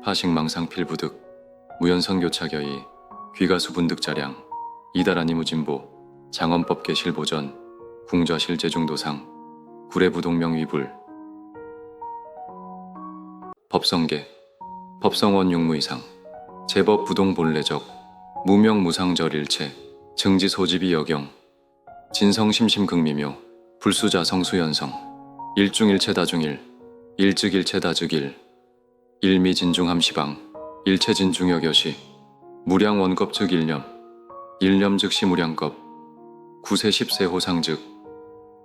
A: 파식망상필부득 무연선교차겨이 귀가수분득자량 이다라니무진보 장엄법계실보전 궁좌실제중도상 구례부동명위불 법성계 법성원육무이상 제법부동본래적 무명무상절일체 증지소집이 여경 진성심심극미묘 불수자 성수연성 일중일체다중일 일즉일체다즉일 일미진중함시방 일체진중여교시 무량원겁 즉 일념 즉시 무량겁 구세 십세 호상즉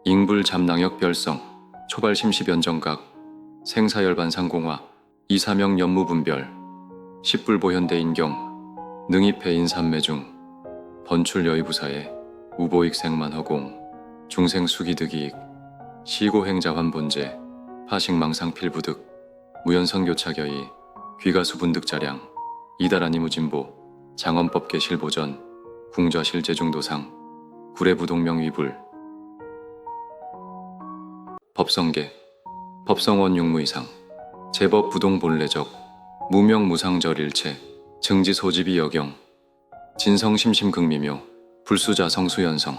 A: 잉불잡낭역 별성 초발심시변정각 생사열반상공화 이사명 연무분별 십불보현대인경 능입해인삼매중 번출여의부사에 우보익생만허공 중생수기득이익 시고행자환본제 파식망상필부득 무연선교차겨이 귀가수분득자량 이다라니무진보 장엄법계실보전 궁좌실제중도상 구례부동명위불 법성계 법성원육무이상 제법부동본래적 무명무상절일체 증지소집이 여경 진성심심극미묘 불수자 성수연성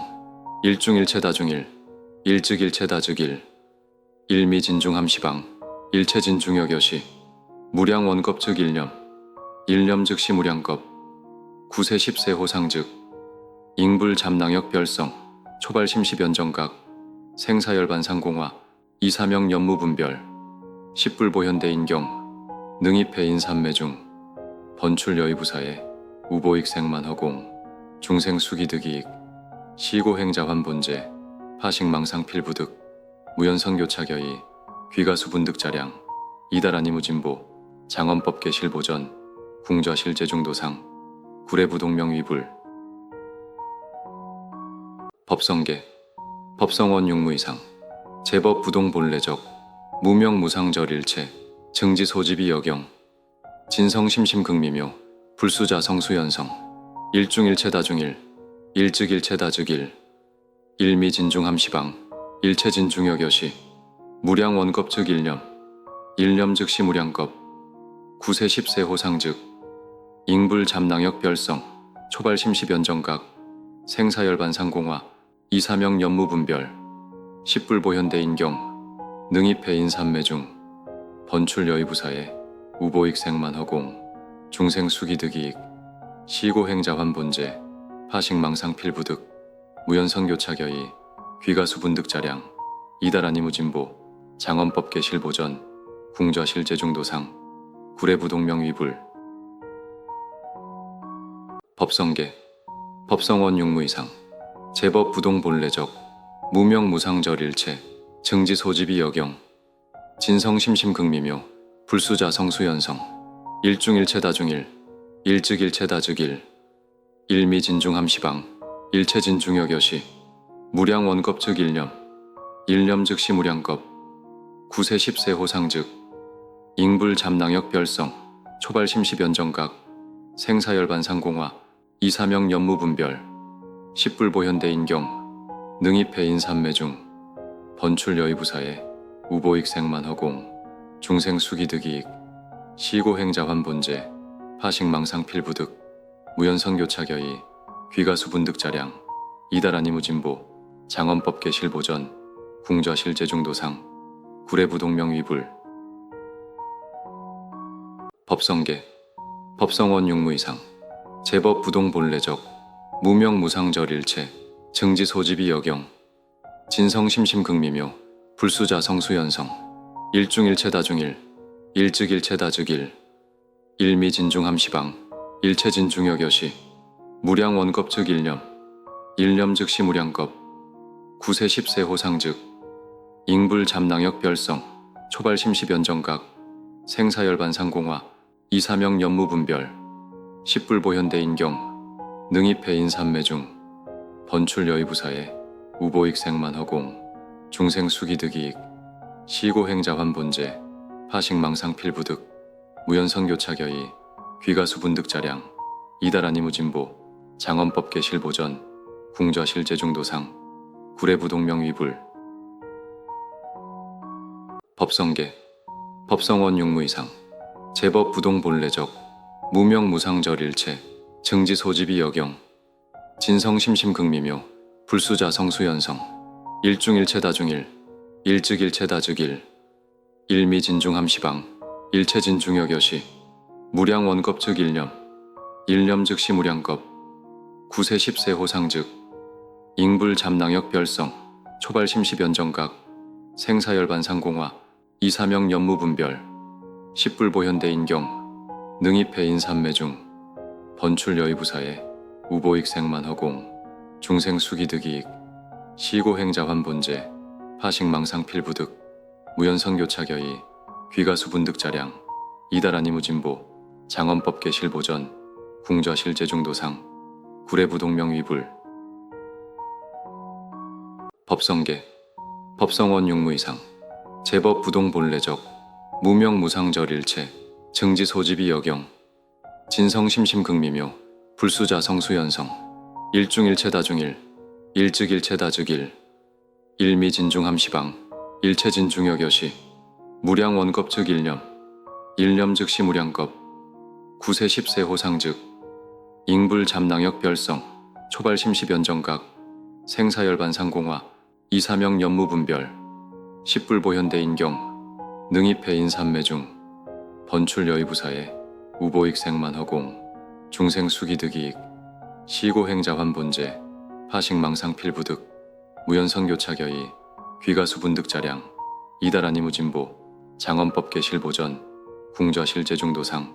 A: 일중일체다중일 일즉일체다즉일 일미진중함시방 일체진중여교시 무량원겁 즉 일념 즉시 무량겁 구세 십세 호상즉 잉불잡낭역 별성 초발심시변정각 생사열반상공화 이사명 연무분별 십불보현대인경 능입해인삼매중 번출여의부사에 우보익생만허공 중생수기득이익 시고행자환본제 파식망상필부득 무연선교차겨이 귀가수분득자량 이다라니무진보 장엄법계실보전 궁좌실제중도상 구례부동명위불 법성계 법성원육무이상 제법부동본래적 무명무상절일체 증지소집이 여경 진성심심극미묘 불수자 성수연성 일중일체다중일 일즉일체다즉일 일미진중함시방 일체진중여교시 무량원겁 즉 일념 즉시 무량겁 구세 십세 호상즉 잉불잡낭역 별성 초발심시변정각 생사열반상공화 이사명 연무분별 십불보현대인경 능입해인삼매중 번출여의부사에 우보익생만허공 중생수기득이익 시고행자환본제 파식망상필부득 무연선교차겨이 귀가수분득자량 이다라니무진보 장엄법계실보전 궁좌실제중도상 구례부동명위불 법성계 법성원육무이상 제법부동본래적 무명무상절일체 증지소집이 여경 진성심심극미묘 불수자 성수연성 일중일체다중일 일즉일체다즉일 일미진중함시방 일체진중여교시 무량원겁 즉 일념 즉시 무량겁 구세 십세 호상즉 잉불잡낭역 별성 초발심시변정각 생사열반상공화 이사명 연무분별 십불보현대인경 능입해인삼매중 번출여의부사에 우보익생만허공 중생수기득이익 시고행자환본제 파식망상필부득 무연선교차겨이 귀가수분득자량 이다라니무진보 장엄법계실보전 궁좌실제중도상 구례부동명위불 법성계 법성원육무이상 제법부동본래적 무명무상절일체 증지소집이 여경 진성심심극미묘 불수자 성수연성 일중일체다중일 일즉일체다즉일 일미진중함시방 일체진중여교시 무량원겁 즉 일념 즉시 무량겁 구세 10세 호상즉 잉불 잠낭역 별성 초발심시변정각 생사열반 상공화 이사명 연무분별 십불보현대 인경 능입해인 삼매중 번출 여의부사에 우보익 생만 허공 중생수기득이익 시고행자 환본제 파식망상 필부득 무연선교차겨이 귀가수분득자량 이다라니무진보 장엄법계실보전 궁좌실제중도상 구례부동명위불 법성계 법성원 육무이상 제법부동본래적 무명무상절일체 증지소집이 여경 진성심심극미묘 불수자성수연성 일중일체다중일 일즉일체다즉일 일미진중함시방 일체진중여겨시 무량원겁즉 일념즉시 무량겁 구세 10세 호상즉 잉불 잠낭역 별성 초발심시변정각 생사열반 상공화 이사명 연무분별 십불보현대 인경 능입해인 삼매중 번출 여의부사에 우보익 생만 허공 중생수기득이익 시고행자 환본제 파식망상 필부득 무연선교차겨이 귀가수분득자량 이다라니무진보 장엄법계실보전 궁좌실제중도상 구례부동명위불 법성계 법성원 육무이상 제법부동본래적 무명무상절일체 증지소집이 여경 진성심심극미묘 불수자성수연성 일중일체다중일 일즉일체다즉일 일미진중함시방 일체진중여겨시 무량원겁즉 일념즉시 무량겁 구세 10세 호상즉 잉불 잠낭역 별성 초발심시변정각 생사열반 상공화 이사명 연무분별 십불보현대 인경 능입해인 삼매중 번출 여의부사에 우보익 생만 허공 중생수기득이익 시고행자 환본제 파식망상 필부득 무연선교차겨이 귀가수분득자량 이다라니무진보 장엄법계실보전 궁좌실제중도상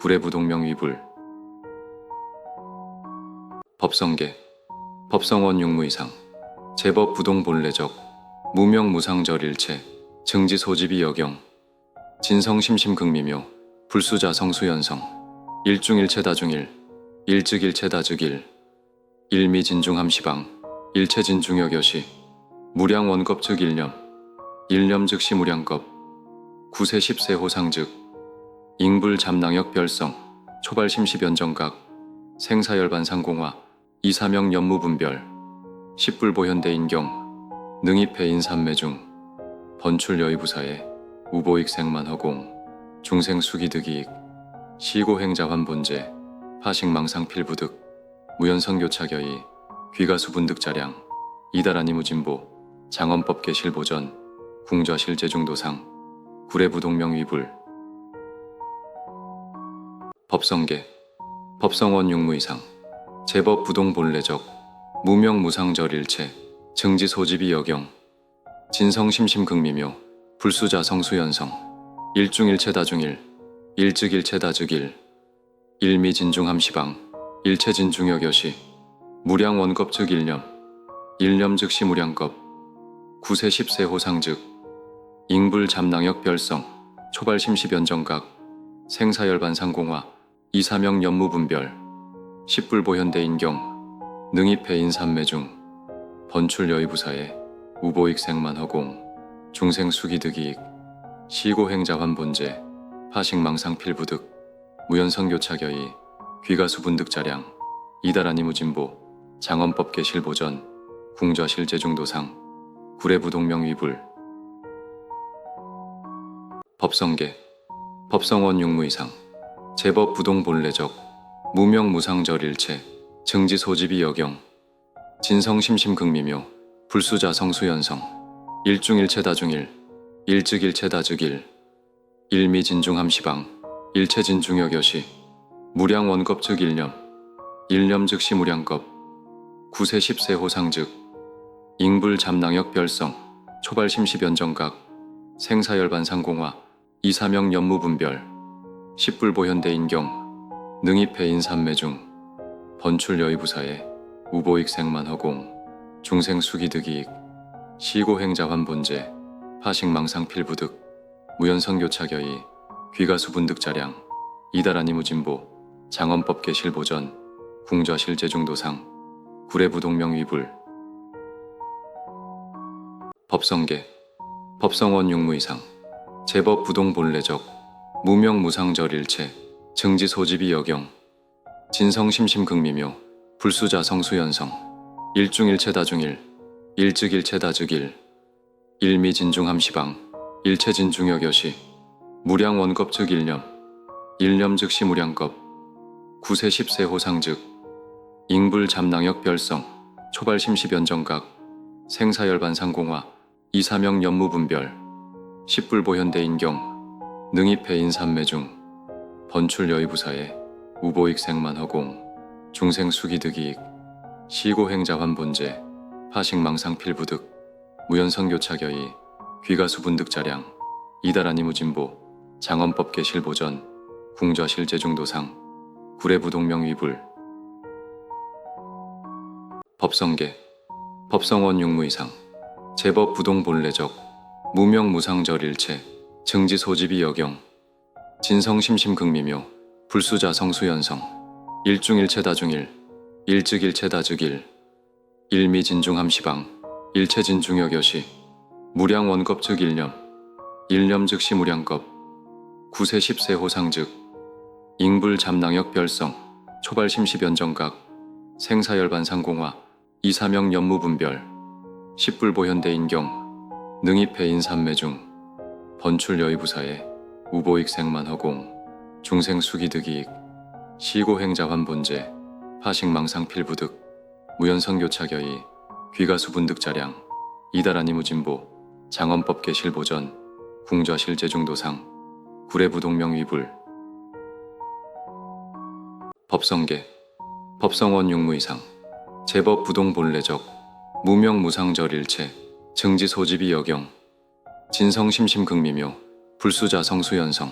A: 구례부동명위불 법성계 법성원 육무이상 제법부동본래적 무명무상절일체 증지소집이 여경 진성심심극미묘 불수자성수연성 일중일체다중일 일즉일체다즉일 일미진중함시방 일체진중여겨시 무량원겁즉 일념즉시 무량겁 구세 10세 호상즉 잉불 잠낭역 별성 초발심시변정각 생사열반 상공화 이사명 연무분별 십불보현대 인경 능입해인 삼매중 번출 여의부사에 우보익 생만 허공 중생수기득이익 시고행자 환본제 파식망상 필부득 무연선교차겨이 귀가수분득자량 이다라니무진보 장엄법계실보전 궁좌실제중도상 구례부동명위불 법성계 법성원 육무이상 제법부동본래적 무명무상절일체 증지소집이 여경 진성심심극미묘 불수자성수연성 일중일체다중일 일즉일체다즉일 일미진중함시방 일체진중여겨시 무량원겁즉 일념즉시 무량겁 구세 10세 호상즉 잉불 잠낭역 별성 초발심시변정각 생사열반 상공화 이사명 연무분별 십불보현대 인경 능입해인 삼매중 번출 여의부사에 우보익 생만 허공 중생수기득이익 시고행자 환본제 파식망상 필부득 무연선교차겨이 귀가수분득자량 이다라니무진보 장엄법계실보전 궁좌실제중도상 구례부동명위불 법성계 법성원 육무이상 제법부동본래적 무명무상절일체 증지소집이 여경 진성심심극미묘 불수자성수연성 일중일체다중일 일즉일체다즉일 일미진중함시방 일체진중여겨시 무량원겁즉 일념즉시 무량겁 구세 10세 호상즉 잉불 잠낭역 별성 초발심시변정각 생사열반 상공화 이사명 연무분별 십불보현대 인경 능입해인 삼매중 번출 여의부사에 우보익 생만 허공 중생수기득이익 시고행자 환본제 파식망상필부득 무연선교차결의 귀가수분득자량 이다라니무진보 장엄법계실보전 궁좌실제중도상 구례부동명위불 법성계 법성원 육무이상 제법부동본래적 무명무상절일체 증지소집이 여경 진성심심극미묘 불수자성수연성 일중일체다중일 일즉일체다즉일 일미진중함시방 일체진중여겨시 무량원겁즉 일념 일념즉시 무량겁 구세십세 호상즉 잉불잡낭역 별성 초발심시변정각 생사열반상공화 이사명 연무분별 십불보현대인경 능입해인삼매중 번출여의부사에 우보익생만허공 중생수기득이익 시고행자환본제 파식망상필부득 무연선교차결의 귀가수분득자량 이다라니무진보 장엄법계실보전 궁좌실제중도상 구례부동명위불 법성계 법성원 육무이상 제법부동본래적 무명무상절일체 증지소집이 여경 진성심심극미묘 불수자성수연성 일중일체다중일 일즉일체다즉일 일미진중함시방 일체진중여겨시 무량원겁즉 일념 일념즉시 무량겁 구세십세 호상즉 잉불잡낭역 별성 초발심시변정각 생사열반상공화 이사명 연무분별 십불보현대인경 능입해인삼매중 번출여의부사에 우보익생만허공 중생수기득이익 시고행자환본제 파식망상필부득 무연선교차결의 귀가수분득자량 이다라니무진보 장엄법계실보전 궁좌실제중도상 구례부동명위불 법성계 법성원 육무이상 제법부동본래적 무명무상절일체 증지소집이 여경 진성심심극미묘 불수자성수연성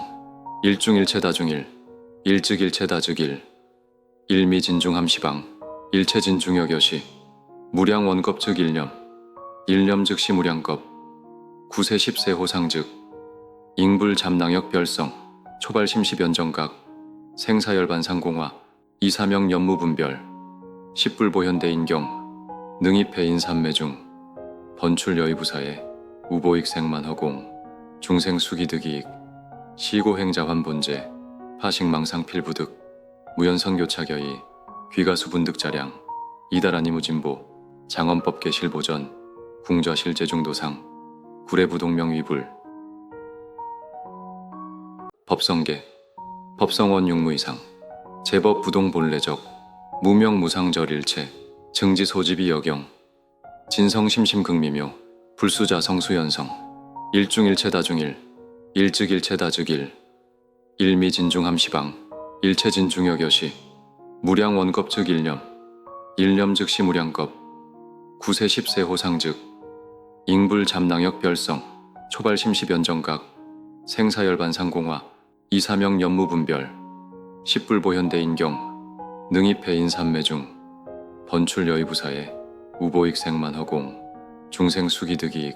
A: 일중일체다중일 일즉일체다즉일 일미진중함시방 일체진중여겨시 무량원겁즉 일념 일념즉시 무량겁 구세십세 호상즉 잉불잡낭역 별성 초발심시변정각 생사열반상공화 이사명 연무분별 십불보현대인경 능입해인삼매중 번출여의부사에 우보익생만허공 중생수기득이익 시고행자환본제 파식망상필부득 무연선교차결의 귀가수분득자량 이다라니무진보 장엄법계실보전 궁좌실제중도상 구례부동명위불 법성계 법성원 육무이상 제법부동본래적 무명무상절일체 증지소집이 여경 진성심심극미묘 불수자성수연성 일중일체다중일 일즉일체다즉일 일미진중함시방 일체진중여겨시 무량원겁즉 일념 일념즉시 무량겁 구세십세 호상즉 잉불잡낭역 별성 초발심시변정각 생사열반상공화 이사명 연무분별 십불보현대인경 능입해인삼매중 번출여의부사에 우보익생만허공 중생수기득이익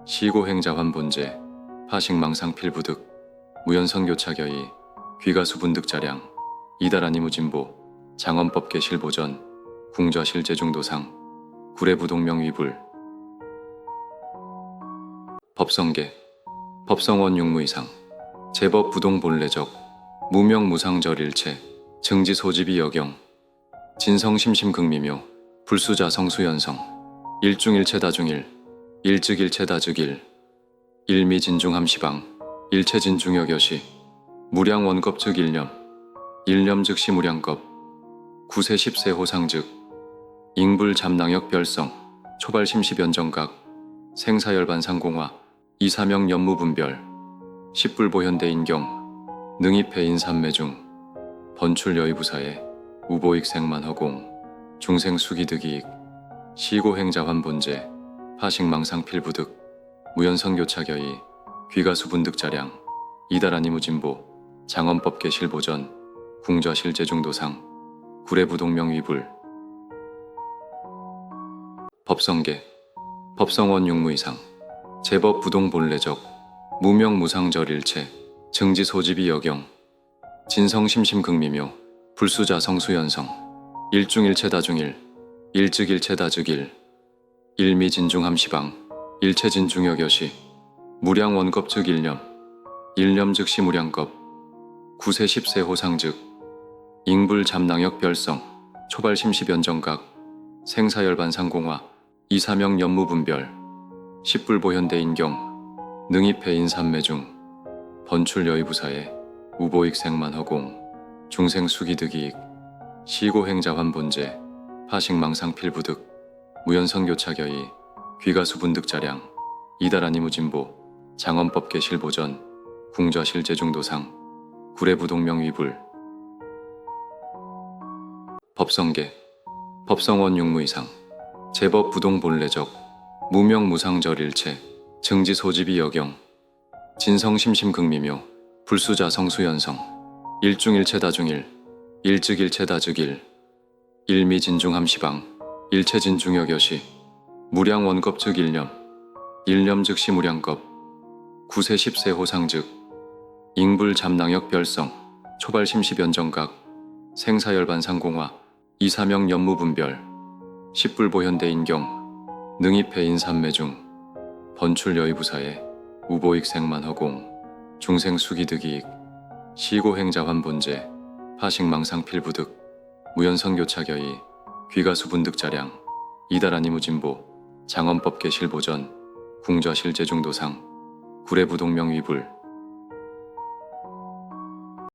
A: 시고행자환본제 파식망상필부득 무연선교차결의 귀가수분득자량 이다라니무진보 장엄법계실보전 궁좌실제중도상 구례부동명위불 법성계 법성원 육무이상 제법부동본래적 무명무상절일체 증지소집이 여경 진성심심극미묘 불수자성수연성 일중일체다중일 일즉일체다즉일 일미진중함시방 일체진중여겨시 무량원겁즉 일념 일념즉시 무량겁 구세십세 호상즉 잉불잡낭역 별성 초발심시변정각 생사열반상공화 이사명 연무분별 십불보현대인경 능입해인삼매중 번출여의부사에 우보익생만허공 중생수기득이익 시고행자환본제 파식망상필부득 무연선교차결의 귀가수분득자량 이다라니무진보 장엄법계실보전 궁좌실제중도상 구례부동명위불 법성계, 법성원 육무이상, 제법 부동 본래적, 무명 무상절 일체, 증지 소집이 여경, 진성 심심 극미묘, 불수자 성수연성, 일중일체 다중일, 일즉일체 다즉일, 일미진중함시방, 일체진중여겨시, 무량원겁 즉 일념, 일념 즉시 무량겁, 구세 십세 호상 즉, 잉불 잠낭역 별성, 초발심시변정각, 생사열반상공화, 이사명 연무분별, 십불보현대인경, 능입해인 삼매중, 번출여의부사에, 우보익생만허공, 중생수기득이익, 시고행자환본제, 파식망상필부득, 무연성교차겨이, 귀가수분득자량, 이다라니무진보, 장엄법계실보전, 궁좌실제중도상, 구례부동명위불. 법성계, 법성원 육무이상, 제법 부동 본래적, 무명 무상절 일체, 증지 소집이 여경, 진성 심심 극미묘, 불수자 성수연성, 일중일체 다중일, 일즉일체 다즉일, 일미진중함시방, 일체진중여겨시, 무량원겁 즉 일념, 일념 즉시 무량겁, 구세 십세 호상 즉, 잉불 잠낭역 별성, 초발심시변정각, 생사열반상공화, 이사명 연무분별, 십불보현대인경, 능입해인 삼매중, 번출여의부사에, 우보익생만허공, 중생수기득이익, 시고행자환본제, 파식망상필부득, 무연성교차겨이, 귀가수분득자량, 이다라니무진보, 장엄법계실보전, 궁좌실제중도상, 구례부동명위불.